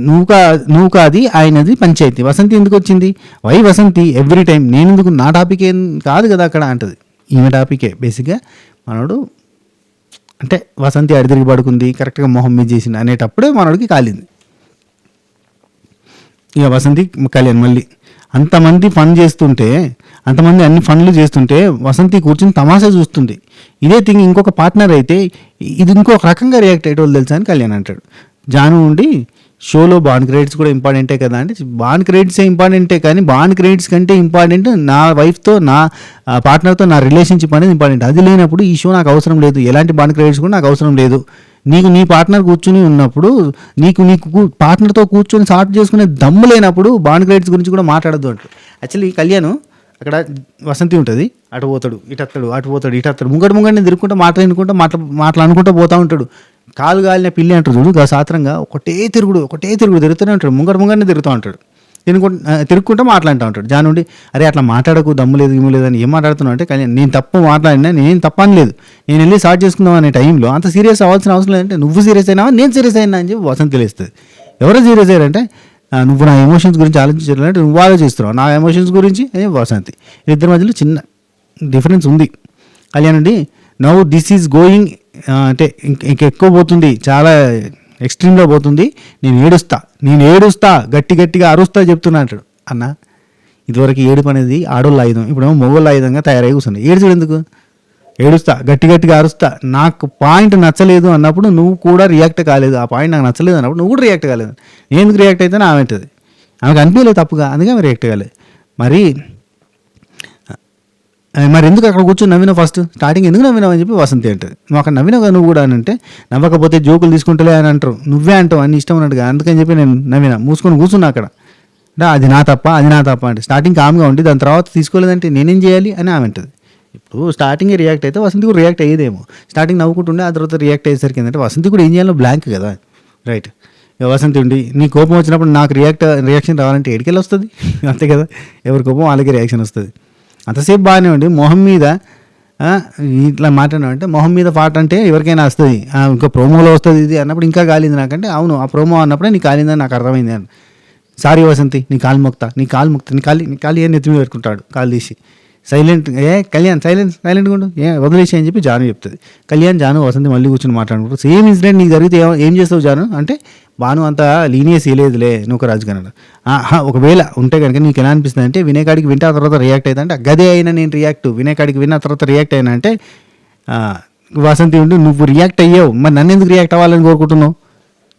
నువ్వు కాది ఆయనది పంచాయతీ. వసంతి ఎందుకు వచ్చింది, వై వసంతి ఎవ్రీ టైం నేను ఎందుకు, నా టాపిక్ ఏం కాదు కదా అక్కడ అంటది. ఈమె టాపికే బేసిక్గా. మనోడు అంటే వసంతి అడిదిరిగి పడుకుంది, కరెక్ట్గా మొహం మీద చేసింది అనేటప్పుడే మనోడికి కాలింది. ఇక వసంతి కళ్యాణ్ మళ్ళీ అంతమంది ఫన్ చేస్తుంటే, అంతమంది అన్ని ఫన్లు చేస్తుంటే వసంతి కూర్చుని తమాషా చూస్తుంది. ఇదే థింగ్ ఇంకొక పార్ట్నర్ అయితే ఇది ఇంకొక రకంగా రియాక్ట్ అయ్యేటోళ్ళు తెలుసా అని కళ్యాణ్ అంటాడు. జాను ఉండి షోలో బాండ్ క్రెడిట్స్ కూడా ఇంపార్టెంటే కదా అంటే, బాండ్ క్రెడిట్సే ఇంపార్టెంటే కానీ బాండ్ క్రెడిట్స్ కంటే ఇంపార్టెంట్ నా వైఫ్తో, నా పార్ట్నర్తో నా రిలేషన్షిప్ అనేది ఇంపార్టెంట్. అది లేనప్పుడు ఈ షో నాకు అవసరం లేదు, ఎలాంటి బాండ్ క్రెడిట్స్ కూడా నాకు అవసరం లేదు. నీకు నీ పార్ట్నర్ కూర్చుని ఉన్నప్పుడు, నీకు పార్ట్నర్తో కూర్చొని సార్ట్ చేసుకునే దమ్ము లేనప్పుడు బాండ్ క్రెడిట్స్ గురించి కూడా మాట్లాడద్దు అంటారు. యాక్చువల్లీ కళ్యాణ్ అక్కడ వసంతి ఉంటుంది, అటు పోతాడు, ఇటు వస్తాడు, అటు పోతాడు, ఇటు వస్తాడు, ముంగడిని తిరుగుకుంటూ మాట్లాడుకుంటూ పోతూ ఉంటాడు. కాలు గాలిన పిల్లి అంటారు చూడు, సాత్రంగా ఒకటే తిరుగుడు తిరుగుతూనే ఉంటాడు. ముంగడిని తిరుగుతూ ఉంటాడు, తిరుగుకుంటూ మాట్లాడుతూ ఉంటాడు. దాని నుండి అరే అట్లా మాట్లాడకు, దమ్ము లేదు గిమ్ము లేదు అని ఏం మాట్లాడుతున్నావు అంటే, కానీ నేను తప్పు మాట్లాడినా, నేనేం తప్పని లేదు, నేను వెళ్ళి స్టార్ట్ చేసుకుందాం అనే టైంలో అంత సీరియస్ అవ్వాల్సిన అవసరం లేదంటే, నువ్వు సీరియస్ అయినావా నేను సీరియస్ అయినా అని చెప్పి వసంతి తెలుస్తుంది. ఎవరో సీరియస్ అయ్యారంటే నువ్వు నా ఎమోషన్స్ గురించి ఆలోచించాలంటే నువ్వు ఆలోచిస్తున్నావు, నా ఎమోషన్స్ గురించి వసంతి. ఇద్దరి మధ్యలో చిన్న డిఫరెన్స్ ఉంది. కళ్యాణ్ అండి నౌ దిస్ ఈజ్ గోయింగ్ అంటే ఇంకెక్కువ పోతుంది, చాలా ఎక్స్ట్రీమ్లో పోతుంది, నేను ఏడుస్తా గట్టిగా అరుస్తా చెప్తున్నా అంటాడు. అన్న ఇదివరకు ఏడుపు అనేది ఆడోళ్ళ ఆయుధం, ఇప్పుడేమో మొగోళ్ళ ఆయుధంగా తయారై కూర్చుంది. ఏడుచుడు ఎందుకు? ఏడుస్తా, గట్టి గట్టిగా అరుస్తా. నాకు పాయింట్ నచ్చలేదు అన్నప్పుడు నువ్వు కూడా రియాక్ట్ కాలేదు, ఆ పాయింట్ నాకు నచ్చలేదు అన్నప్పుడు నువ్వు కూడా రియాక్ట్ కాలేదు. నేను ఎందుకు రియాక్ట్ అయితే ఆమె అవుతుంది, ఆమెకు అనిపించలేదు తప్పుగా, అందుకే ఆమె రియాక్ట్ కాలేదు. మరి ఎందుకు అక్కడ కూర్చొని నవ్వినావు, ఫస్ట్ స్టార్టింగ్ ఎందుకు నవ్వినావు అని చెప్పి వసంతి అంటుంది. నువ్వు అక్కడ నవ్వినావు కదా నువ్వు కూడా అని అంటే, నవ్వకపోతే జోకులు తీసుకుంటలే అని అంటారు, నువ్వే అంటావు అన్ని ఇష్టం ఉన్నట్టుగా, అందుకని చెప్పి నేను నవ్వినా, మూసుకొని కూర్చున్నా అక్కడ. అది నా తప్ప అంటే స్టార్టింగ్ కామ్గా ఉండి దాని తర్వాత తీసుకోలేదంటే నేనేం చేయాలి అని ఆమె అంటుంది. ఇప్పుడు స్టార్టింగ్ రియాక్ట్ అయితే వసంతి కూడా రియాక్ట్ అయ్యేదేమో, స్టార్టింగ్ నవ్వుకుంటుండే ఆ తర్వాత రియాక్ట్ అయ్యేసరికి ఏంటంటే వసంతి కూడా ఏం చేయాలో బ్లాంక్ కదా, రైట్. వసంతి ఉండి నీ కోపం వచ్చినప్పుడు నాకు రియాక్షన్ రావాలంటే ఎడికెళ్ళి వస్తుంది, అంతే కదా, ఎవరి కోపం వాళ్ళకి రియాక్షన్ వస్తుంది. అంతసేపు బాగానే ఉండి మొహం మీద ఇట్లా మాట్లాడినామంటే మొహం మీద పాట అంటే ఎవరికైనా వస్తుంది, ఇంకా ప్రోమోలో వస్తుంది ఇది అన్నప్పుడు ఇంకా కాలింది నాకంటే, అవును ఆ ప్రోమో అన్నప్పుడే నీకు కాలిందని నాకు అర్థమైంది అని. సారీ వసంతి, నీ కాలు మొక్తా నీ కాలు ఏ నెత్తి మీద పెట్టుకుంటాడు కాలు తీసి, సైలెంట్ కళ్యాణ్ సైలెంట్గా ఉండు వదిలేసి అని చెప్పి జాను చెప్తుంది. కళ్యాణ్ జాను వసంతి మళ్ళీ కూర్చొని మాట్లాడుకుంటారు. సేమ్ ఇన్సిడెంట్ నీకు జరిగితే ఏం చేస్తావు జాను అంటే, బాను అంత లీనియస్ ఇలేదులే నువ్వు రాజు కన్నాడు. ఒకవేళ ఉంటే కనుక నీకు ఎలా అనిపిస్తుంది అంటే, వినేకాడికి వింటే ఆ తర్వాత రియాక్ట్ అవుతా అంటే, గదే అయినా నేను వినేకాడికి విన్న తర్వాత రియాక్ట్ అయినా అంటే, వసంతి ఉండి నువ్వు రియాక్ట్ అయ్యావు, మరి నన్ను ఎందుకు రియాక్ట్ అవ్వాలని కోరుకుంటున్నావు,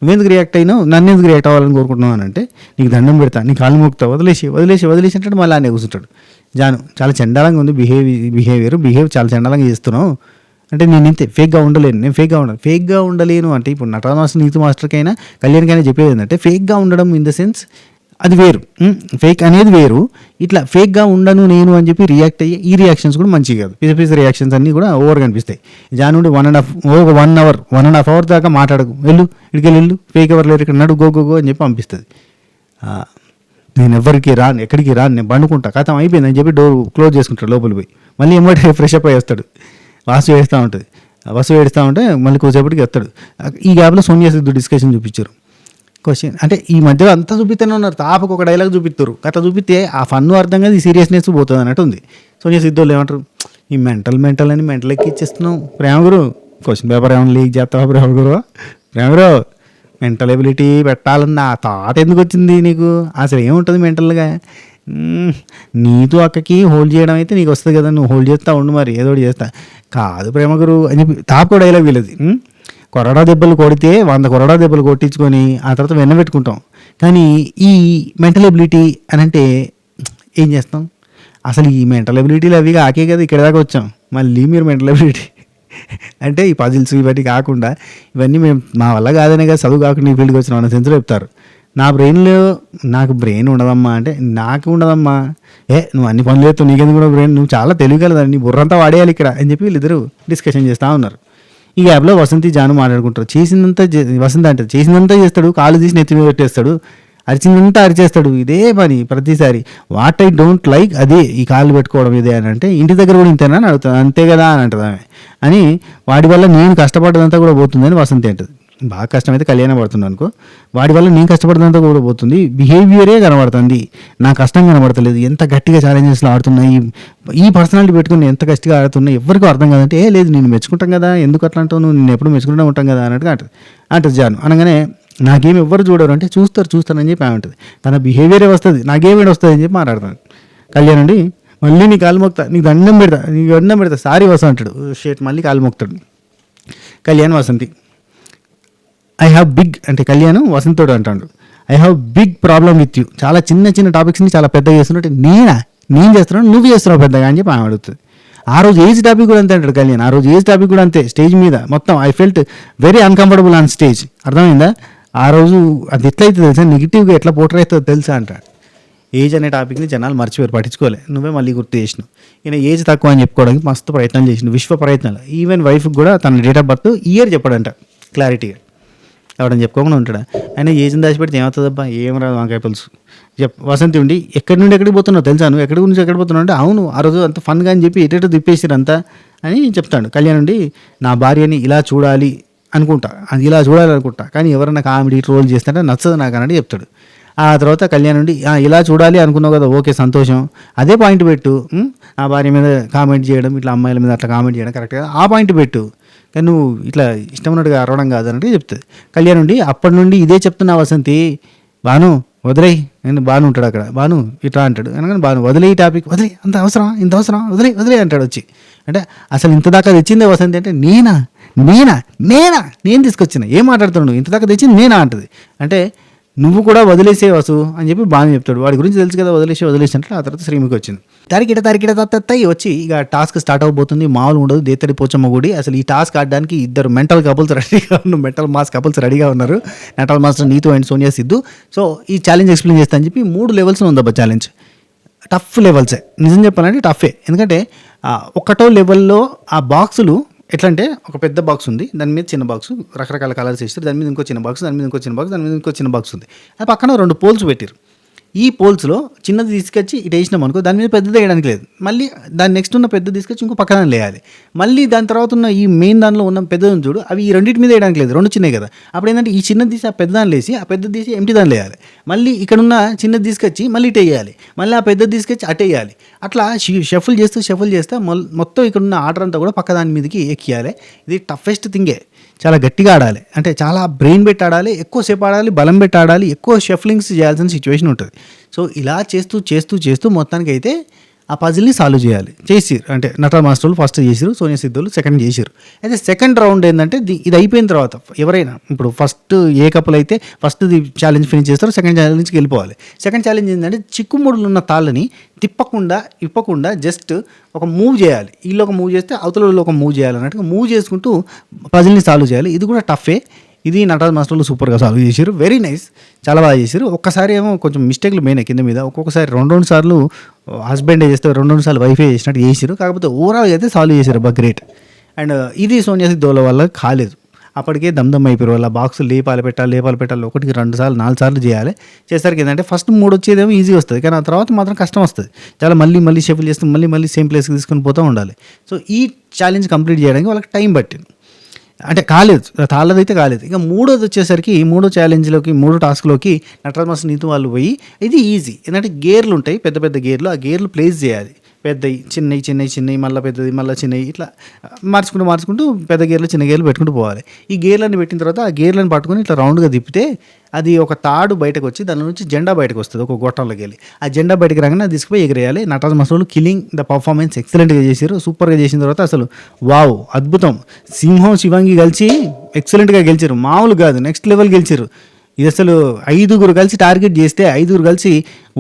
నువ్వెందుకు రియాక్ట్ అయినావు, నన్ను ఎందుకు రియాక్ట్ అవ్వాలని కోరుకుంటున్నావు అని అంటే, నీకు దండం పెడతా, నీ కాళ్ళు మోగుతా, వదిలేసి అంటే మళ్ళీ అనే కూర్చుంటాడు. జాను చాలా చండాలంగా ఉంది బిహేవ్ చాలా చండాలంగా చేస్తున్నావు అంటే, నేను ఇంతే ఫేక్గా ఉండలేను, నేను ఫేక్గా ఉండలేను అంటే, ఇప్పుడు నటన మాస్టర్ నీతి మాస్టర్కైనా కళ్యాణ్కైనా చెప్పేది ఏంటంటే, ఫేక్గా ఉండడం ఇన్ ద సెన్స్ అది వేరు, ఫేక్ అనేది వేరు. ఇట్లా ఫేక్గా ఉండను నేను అని చెప్పి రియాక్ట్ అయ్యి ఈ రియాక్షన్స్ కూడా మంచిగా కాదు, పిస రియాక్షన్స్ అన్నీ కూడా ఓవర్గా అనిపిస్తాయి. జానుండి 1.5 అవర్ దాకా మాట్లాడకు, వెళ్ళు ఫేక్ ఎవరు లేరు ఇక్కడ, నడు గో అని చెప్పి పంపిస్తుంది. నేను ఎక్కడికి రాను, నేను పండుకుంటా, కథం అయిపోయింది అని చెప్పి డోర్ క్లోజ్ చేసుకుంటాడు, లోపలి పోయి మళ్ళీ ఎమ్మటే ఫ్రెష్ అప్ అయ్యి వస్తాడు. వాసు ఏడుస్తూ ఉంటే మళ్ళీ కొద్దిసేపటికి వస్తాడు. ఈ గ్యాప్లో సోనియా సిద్ధు డిస్కషన్ చూపించారు. క్వశ్చన్ అంటే ఈ మధ్యలో అంతా చూపిస్తూనే ఉన్నారు, తాపకు ఒక డైలాగ్ చూపిస్తారు, కథ చూపిస్తే ఆ ఫన్ అర్థం కాదు, ఈ సీరియస్నెస్ పోతుంది అన్నట్టు ఉంది. సోనియా సిద్ధు వాళ్ళు ఏమంటారు, ఈ మెంటల్ అని మెంటల్ ఎక్కి ఇచ్చేస్తున్నావు ప్రేమ గురు, క్వశ్చన్ పేపర్ ఏమైనా లీక్ చేస్తావా ప్రేమ గురు మెంటల్ ఎబిలిటీ పెట్టాలన్న ఆ థాట్ ఎందుకు వచ్చింది నీకు, అసలు ఏముంటుంది మెంటల్గా, నీతో అక్కకి హోల్డ్ చేయడం అయితే నీకు వస్తుంది కదా, నువ్వు హోల్డ్ చేస్తా ఉండు, మరి ఏదో ఒకటి చేస్తా కాదు ప్రేమ గురు అని చెప్పి తాపకో డైలాగ్ వీళ్ళది. కొరడా దెబ్బలు కొడితే 100 కొరడా దెబ్బలు కొట్టించుకొని ఆ తర్వాత వెన్నబెట్టుకుంటాం, కానీ ఈ మెంటల్ ఎబిలిటీ అని అంటే ఏం చేస్తాం, అసలు ఈ మెంటల్ ఎబిలిటీలు అవి ఆకే కదా ఇక్కడ దాకా వచ్చాం, మళ్ళీ మీరు మెంటల్ ఎబిలిటీ అంటే ఈ పజిల్స్ ఇవన్నీ కాకుండా ఇవన్నీ మేము మా వల్ల కాదనే కదా చదువు కాకుండా ఈ ఫీల్డ్కి వచ్చినాం అన్న సెన్స్లో చెప్తారు. నాకు బ్రెయిన్ ఉండదమ్మా అంటే, నాకు ఉండదమ్మా, నువ్వు అన్ని పనులు చేస్తావు, నీకెందుకు కూడా బ్రెయిన్, నువ్వు చాలా తెలియగలదని నీ బుర్రంతా వాడేయాలి ఇక్కడ అని చెప్పి వీళ్ళిద్దరూ డిస్కషన్ చేస్తూ ఉన్నారు. ఈ గ్యాప్లో వసంతి జాను మాట్లాడుకుంటారు. వసంతి అంటే చేసిందంతా చేస్తాడు, కాలు తీసి నెత్తి మీద పెట్టేస్తాడు, అరిచిందంతా అరిచేస్తాడు, ఇదే పని ప్రతిసారి. వాట్ ఐ డోంట్ లైక్ అదే ఈ కాళ్ళు పెట్టుకోవడం ఇదే అని అంటే, ఇంటి దగ్గర కూడా ఇంతేనా అని అడుగుతాను, అంతే కదా అని అంటుంది ఆమె. అని వాడి వల్ల నేను కష్టపడ్డదంతా కూడా పోతుందని వసంతి అంటుంది. బాగా కష్టమైతే కళ్యాణం పడుతుంది అనుకో, వాడి వల్ల నేను కష్టపడ్డదంతా కూడా పోతుంది, బిహేవియరే కనబడుతుంది, నా కష్టం కనబడతలేదు, ఎంత గట్టిగా ఛాలెంజెస్లో ఆడుతున్నాయి, ఈ పర్సనాలిటీ పెట్టుకుని ఎంత గట్టిగా ఆడుతున్నాయి ఎవరికి అర్థం కాదంటే, లేదు నేను మెచ్చుకుంటాం కదా, ఎందుకు అట్లా అంటావు, నువ్వు నేను ఎప్పుడు మెచ్చుకుంటూ ఉంటాం కదా అన్నట్టుగా అంటుంది జాను. అనగానే నాకేం ఎవ్వరు చూడరు అంటే, చూస్తారని చెప్పి ఉంటుంది, తన బిహేవియరే వస్తుంది, నాకేమేమి వస్తుంది అని చెప్పి మాట్లాడతాను. కళ్యాణ్ అండి మళ్ళీ నీ కాలు మొక్తా, నీకు దండం పెడతా సారీ వస అంటాడు. షేట్ మళ్ళీ కాలు మొక్తాడు. Kalyan Vasanthi I have big అంటే కళ్యాణ్ వసంతోడు అంటాడు, I have big problem with you, చాలా చిన్న టాపిక్స్ని చాలా పెద్దగా చేస్తున్నట్టు, నేను చేస్తున్నాను నువ్వు చేస్తున్నావు పెద్దగా అని చెప్పి ఆమె అడుగుతుంది. ఆ రోజు ఏజ్ టాపిక్ కూడా అంతే అంటాడు కళ్యాణ్, ఆ రోజు ఏజ్ టాపిక్ కూడా అంతే, స్టేజ్ మీద మొత్తం I felt very uncomfortable on stage, అర్థమైందా, ఆ రోజు అది ఎట్లయితే తెలుసా, నెగిటివ్గా ఎట్లా పోర్ట్రే అవుతుందో తెలుసా అంటాడు. ఏజ్ అనే టాపిక్ని జనాలు మర్చిపోయారు, పట్టించుకోలే, నువ్వే మళ్ళీ గుర్తు చేసినావు. ఈయన ఏజ్ తక్కువ అని చెప్పుకోవడానికి మస్తు ప్రయత్నాలు చేసిండు, విశ్వ ప్రయత్నాలు. ఈవెన్ వైఫ్కి కూడా తన డేట్ ఆఫ్ బర్త్ ఇయర్ చెప్పాడంట క్లారిటీగా, ఎవడని చెప్పుకోకుండా ఉంటాడు. ఆయన ఏజ్ని దాచిపెడితే ఏమవుతుందబ్బా, ఏం రాదు వంకాయ పులుసు. వసంతి ఉండి ఎక్కడి నుండి ఎక్కడికి పోతున్నావు తెలుసా, నువ్వు ఎక్కడి నుంచి ఎక్కడ పోతున్నావు అంటే, అవును ఆ రోజు అంత ఫన్గా అని చెప్పి ఎటు తిప్పేసారు అంతా అని చెప్తాడు. కళ్యాణ్ నుండి నా భార్యని ఇలా చూడాలనుకుంటా కానీ ఎవరైనా కామెడీ ట్రోల్ చేస్తుంటే నచ్చదు నాకు అన్నట్టు చెప్తాడు. ఆ తర్వాత కళ్యాణ్ నుండి ఇలా చూడాలి అనుకున్నావు కదా, ఓకే సంతోషం, అదే పాయింట్ పెట్టు, ఆ భార్య మీద కామెంట్ చేయడం, ఇట్లా అమ్మాయిల మీద అట్లా కామెంట్ చేయడం కరెక్ట్ కదా, ఆ పాయింట్ పెట్టు, కానీ నువ్వు ఇట్లా ఇష్టం ఉన్నట్టుగా అరవడం కాదన్నట్టు చెప్తుంది. కళ్యాణ్ నుండి అప్పటి నుండి ఇదే చెప్తున్నా వసంతి, బాను వదిలేయి, నేను బాను ఉంటాడు అక్కడ, బాను ఇట్లా అంటాడు అనగానే బాను వదిలే ఈ టాపిక్, వదిలే అంత అవసరం, ఇంత అవసరం, వదిలే వదిలే అంటాడు వచ్చి. అంటే అసలు ఇంత దాకా తెచ్చిందే వసంతి అంటే నేనా నేనా నేనా నేను తీసుకొచ్చిన, ఏం మాట్లాడుతున్నావు నువ్వు, ఇంత దాకా తెచ్చింది నేనా అంటది. అంటే నువ్వు కూడా వదిలేసే వసు అని చెప్పి బాగా చెప్తాడు. వాడి గురించి తెలుసు కదా, వదిలేసి అంటే ఆ తర్వాత శ్రీముఖి వచ్చింది. తరికిట తత్తయ్యి వచ్చి ఇక టాస్క్ స్టార్ట్ అవబోతుంది. మామూలు ఉండదు, దేత్తడి పోచమ్మ గుడి. అసలు ఈ టాస్క్ ఆడడానికి ఇద్దరు మెంటల్ కపుల్స్ రెడీగా ఉన్నారు, మెంటల్ మాస్ కపుల్స్ రెడీగా ఉన్నారు, Nataraj master Neethu and Sonia Siddhu. So ఈ ఛాలెంజ్ ఎక్స్ప్లెయిన్ చేస్తా అని చెప్పి 3 లెవెల్స్ ఉందబ్బా ఛాలెంజ్. టఫ్ లెవెల్సే, నిజం చెప్పాలంటే టఫే. ఎందుకంటే ఒకటో లెవెల్లో ఆ బాక్సులు ఎట్లా అంటే ఒక పెద్ద బాక్స్ ఉంది, దాని మీద చిన్న బాక్స్, రకరకాల కలర్స్ ఇస్తారు, దాని మీద ఇంకో చిన్న బాక్స్, దాని మీద ఇంకో చిన్న బాక్స్, దాని మీద ఇంకో చిన్న బాక్స్ ఉంది. అది పక్కన 2 పోల్స్ పెట్టారు. ఈ పోల్స్లో చిన్నది తీసుకొచ్చి ఇటు వేసినాం అనుకో, దాని మీద పెద్దది వేయడానికి లేదు, మళ్ళీ దాని నెక్స్ట్ ఉన్న పెద్ద తీసుకొచ్చి ఇంకో పక్కన వేయాలి. మళ్ళీ దాని తర్వాత ఉన్న ఈ మెయిన్ దానిలో ఉన్న పెద్దదని చూడు, అవి ఈ రెండింటి మీద వేయడానికి లేదు, 2 చిన్నవి కదా. అప్పుడు ఏంటంటే ఈ చిన్నది తీసి ఆ పెద్ద దానిలో వేసి, ఆ పెద్దది తీసి ఎంటీ దానిలో వేయాలి, మళ్ళీ ఇక్కడ ఉన్న చిన్నది తీసుకొచ్చి మళ్ళీ ఇటు వేయాలి, మళ్ళీ ఆ పెద్దది తీసుకొచ్చి అటు వేయాలి. అట్లా షఫుల్ చేస్తే మొత్తం ఇక్కడ ఉన్న ఆర్డర్ అంతా కూడా పక్క దాని మీదకి ఎక్కియాలి. ఇది టఫెస్ట్ థింగే. చాలా గట్టిగా ఆడాలి, అంటే చాలా బ్రెయిన్ పెట్టి ఆడాలి, ఎక్కువసేపు ఆడాలి, బలం పెట్టి ఆడాలి, ఎక్కువ షఫ్లింగ్స్ చేయాల్సిన సిచ్యువేషన్ ఉంటుంది. సో ఇలా చేస్తూ మొత్తానికి అయితే ఆ పజిల్ని సాల్వ్ చేసిరు. అంటే నటరాజ్ మాస్టర్లు ఫస్ట్ చేసిరు, సోనియా సిద్ధులు సెకండ్ చేసిరు. అయితే సెకండ్ రౌండ్ ఏంటంటే ఇది అయిపోయిన తర్వాత ఎవరైనా ఇప్పుడు ఫస్ట్ ఏ కపుల్ అయితే ఫస్ట్ ఛాలెంజ్ ఫినిష్ చేస్తారో సెకండ్ ఛాలెంజ్కి వెళ్ళిపోవాలి. సెకండ్ ఛాలెంజ్ ఏంటంటే చిక్కుముడులు ఉన్న తాళ్ళని ఇప్పకుండా జస్ట్ ఒక మూవ్ చేయాలి. వీళ్ళు ఒక మూవ్ చేస్తే అవతల ఒక మూవ్ చేయాలి అన్నట్టుగా మూవ్ చేసుకుంటూ పజిల్ని సాల్వ్ చేయాలి. ఇది కూడా టఫే. ఇది నటరాజ్ మాస్టర్లు సూపర్గా సాల్వ్ చేశారు, వెరీ నైస్, చాలా బాగా చేశారు. ఒక్కసారి ఏమో కొంచెం మిస్టేక్లు మెయిన్ కింద మీద, ఒక్కొక్కసారి 2 సార్లు హస్బెండే చేస్తే 2 సార్లు వైఫై చేసినట్టు చేశారు. కాకపోతే ఓవరాల్ అయితే సాల్వ్ చేశారు, బాగా గ్రేట్. అండ్ ఇది సోనియా సిద్ధోల వల్ల కాలేదు, అప్పటికే దమ్ అయిపోయారు. వాళ్ళ బాక్సులు లేపాలి పెట్టాలి, 1కి 2 సార్లు 4 సార్లు చేయాలి. చేసరికి ఏంటంటే ఫస్ట్ 3 వచ్చేదేమో ఈజీ వస్తుంది, కానీ ఆ తర్వాత మాత్రం కష్టం వస్తుంది. చాలా మళ్ళీ షఫుల్ చేస్తూ మళ్ళీ సేమ్ ప్లేస్కి తీసుకొని పోతూ ఉండాలి. సో ఈ ఛాలెంజ్ కంప్లీట్ చేయడానికి వాళ్ళకి టైం పట్టింది, అంటే కాలేదు, తాళ్ళదైతే కాలేదు. ఇక 3వది వచ్చేసరికి 3 ఛాలెంజ్లోకి 3 టాస్క్లోకి నటరాజ్ మాస్టర్ నీతు వాళ్ళు పోయి, ఇది ఈజీ. ఎందుకంటే గేర్లు ఉంటాయి, పెద్ద గేర్లు, ఆ గేర్లు ప్లేస్ చేయాలి. పెద్దవి చిన్నవి మళ్ళీ పెద్దది మళ్ళీ చిన్నవి, ఇట్లా మార్చుకుంటూ పెద్ద గేర్లు చిన్న గేర్లు పెట్టుకుంటూ పోవాలి. ఈ గేర్లను పెట్టిన తర్వాత ఆ గేర్లను పట్టుకొని ఇట్లా రౌండ్గా తిప్పితే అది ఒక తాడు బయటకు వచ్చి దాని నుంచి జెండా బయటకు వస్తుంది, ఒక గొట్టంలోకి వెళ్ళి ఆ జెండా బయటకు రాగానే అది తీసుకుపోయి ఎగిరేయాలి. నటరాజ్ మాస్టర్లు కిల్లింగ్ ద పర్ఫార్మెన్స్ ఎక్సలెంట్గా చేశారు, సూపర్గా చేసిన తర్వాత అసలు వావ్ అద్భుతం. సింహం శివంగి కలిసి ఎక్సలెంట్గా గెలిచారు, మామూలు కాదు, నెక్స్ట్ లెవెల్ గెలిచారు. ఇది అసలు 5 కలిసి టార్గెట్ చేస్తే 5 కలిసి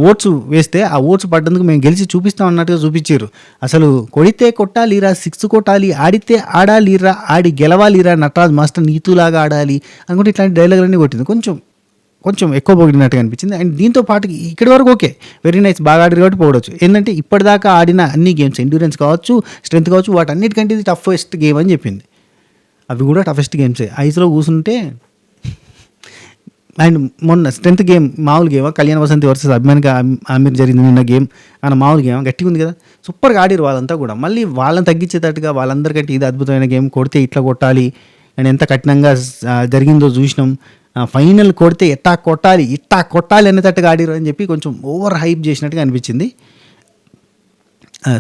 ఓట్స్ వేస్తే ఆ ఓట్స్ పడ్డందుకు మేము గెలిచి చూపిస్తాం అన్నట్టుగా చూపించారు. అసలు కొడితే కొట్టాలిరా, 6 కొట్టాలి, ఆడితే ఆడాలిరా, ఆడి గెలవాలిరా, నటరాజ్ మాస్టర్ నీతులాగా ఆడాలి అనుకుంటే ఇట్లాంటి డైలాగులన్నీ కొట్టింది. కొంచెం ఎక్కువ పొగిడినట్టుగా అనిపించింది. అండ్ దీంతో పాటు ఇక్కడి వరకు ఓకే, వెరీ నైస్, బాగా ఆడారు కాబట్టి పోవచ్చు. ఏంటంటే ఇప్పటిదాకా ఆడిన అన్ని గేమ్స్, ఎండ్యూరెన్స్ కావచ్చు, స్ట్రెంత్ కావచ్చు, వాటన్నిటికంటే ఇది టఫెస్ట్ గేమ్ అని చెప్పింది. అవి కూడా టఫెస్ట్ గేమ్సే. ఐస్లో కూర్చుంటే అండ్ మొన్న స్ట్రెంత్ గేమ్ మామూలు గేమ్, కళ్యాణ్ వసంతి వర్సెస్ అభిమానిక ఆమిర్ జరిగింది నిన్న గేమ్, ఆయన మామూలు గేమ్ గట్టిగా ఉంది కదా, సూపర్గా ఆడిరు వాళ్ళంతా కూడా. మళ్ళీ వాళ్ళని తగ్గించేటట్టుగా వాళ్ళందరికంటే ఇది అద్భుతమైన గేమ్, కొడితే ఇట్లా కొట్టాలి అండ్ ఎంత కఠినంగా జరిగిందో చూసినాం. ఫైనల్ కొడితే ఇట్టా కొట్టాలి అనేటట్టుగా ఆడిరు అని చెప్పి కొంచెం ఓవర్ హైప్ చేసినట్టుగా అనిపించింది.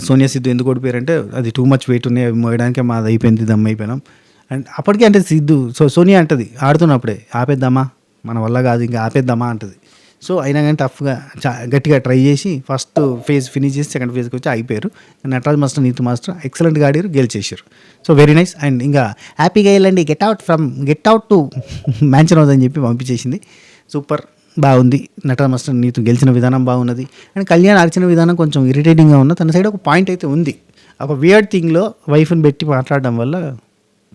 సోనియా సిద్ధు ఎందుకు ఓడిపోయారంటే అది టూ మచ్ వెయిట్ ఉన్నాయి, అవి మోయడానికే మాది అయిపోయింది, దమ్ అయిపోయినాం. అండ్ అప్పటికే అంటే సిద్ధు సోనియా అంటది ఆడుతున్నప్పుడే, ఆపేద్దామా మన వల్ల కాదు ఇంకా ఆపేద్దామా అంటది. సో అయినా కానీ టఫ్గా గట్టిగా ట్రై చేసి ఫస్ట్ ఫేజ్ ఫినిష్ చేసి సెకండ్ ఫేజ్కి వచ్చి అయిపోయారు. నటరాజ్ మాస్టర్ నీతు మాస్టర్ ఎక్సలెంట్గా ఆడారు, గెలిచేసారు. So very nice. అండ్ ఇంకా హ్యాపీగా వెళ్ళండి, గెట్ అవుట్ టు మ్యాన్షన్ అవుతుందని చెప్పి పంపించేసింది. సూపర్, బాగుంది. నటరాజ్ మాస్టర్ నీతు గెలిచిన విధానం బాగున్నది. అండ్ కళ్యాణ్ ఆర్చిన విధానం కొంచెం ఇరిటేటింగ్గా ఉన్న, తన సైడ్ ఒక పాయింట్ అయితే ఉంది. ఒక వియర్డ్ థింగ్లో వైఫ్ని పెట్టి మాట్లాడడం వల్ల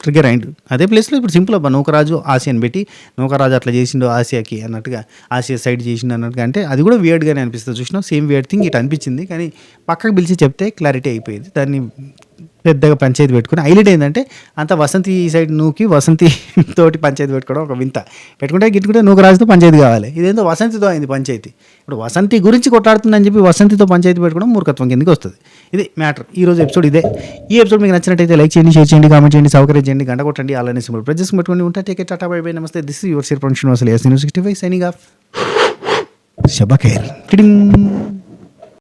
ట్రిగర్ అయిండు. అదే ప్లేస్లో ఇప్పుడు సింపుల్ అబ్బా, నౌకరాజు ఆసియాని పెట్టి నౌకరాజు అట్లా చేసిండు ఆసియాకి అన్నట్టుగా, ఆసియా సైడ్ చేసిండు అన్నట్టుగా, అంటే అది కూడా వియర్డ్గానే అనిపిస్తుంది. చూసినా సేమ్ వియర్డ్ థింగ్ ఇటు అనిపించింది, కానీ పక్కకు పిలిచి చెప్తే క్లారిటీ అయిపోయేది. దాన్ని పెద్దగా పంచాయతీ పెట్టుకుని హైలైట్ ఏంటంటే అంత వసంతి సైడ్ నూకి వసంతి తోటి పంచాయతీ పెట్టుకోవడం ఒక వింత. పెట్టుకుంటే గిట్టుకుంటే నూకరాజుతో పంచాయతీ కావాలి, ఇదేంతో వసంతితో అయింది పంచాయతీ. ఇప్పుడు వసంతి గురించి కొట్లాడుతుందని చెప్పి వసంతితో పంచాయతీ పెట్టుకోవడం మూర్ఖత్వం కిందకి వస్తుంది. ఇది మ్యాటర్. ఈరోజు ఎపిసోడ్ ఇదే. ఈ ఎపిసోడ్ మీకు నచ్చినట్టయితే లైక్ చేయండి, షేర్ చేయండి, కామెంట్ చేయండి, సౌకర్యం చేయండి, గంట కొట్టండి, అలానే సింపుల్ ప్రెస్ చేసుకుని పెట్టుకోండి. ఉంటా take tata bye bye, namaste. This your Srinivas 65 signing off. శబా ఖైర్.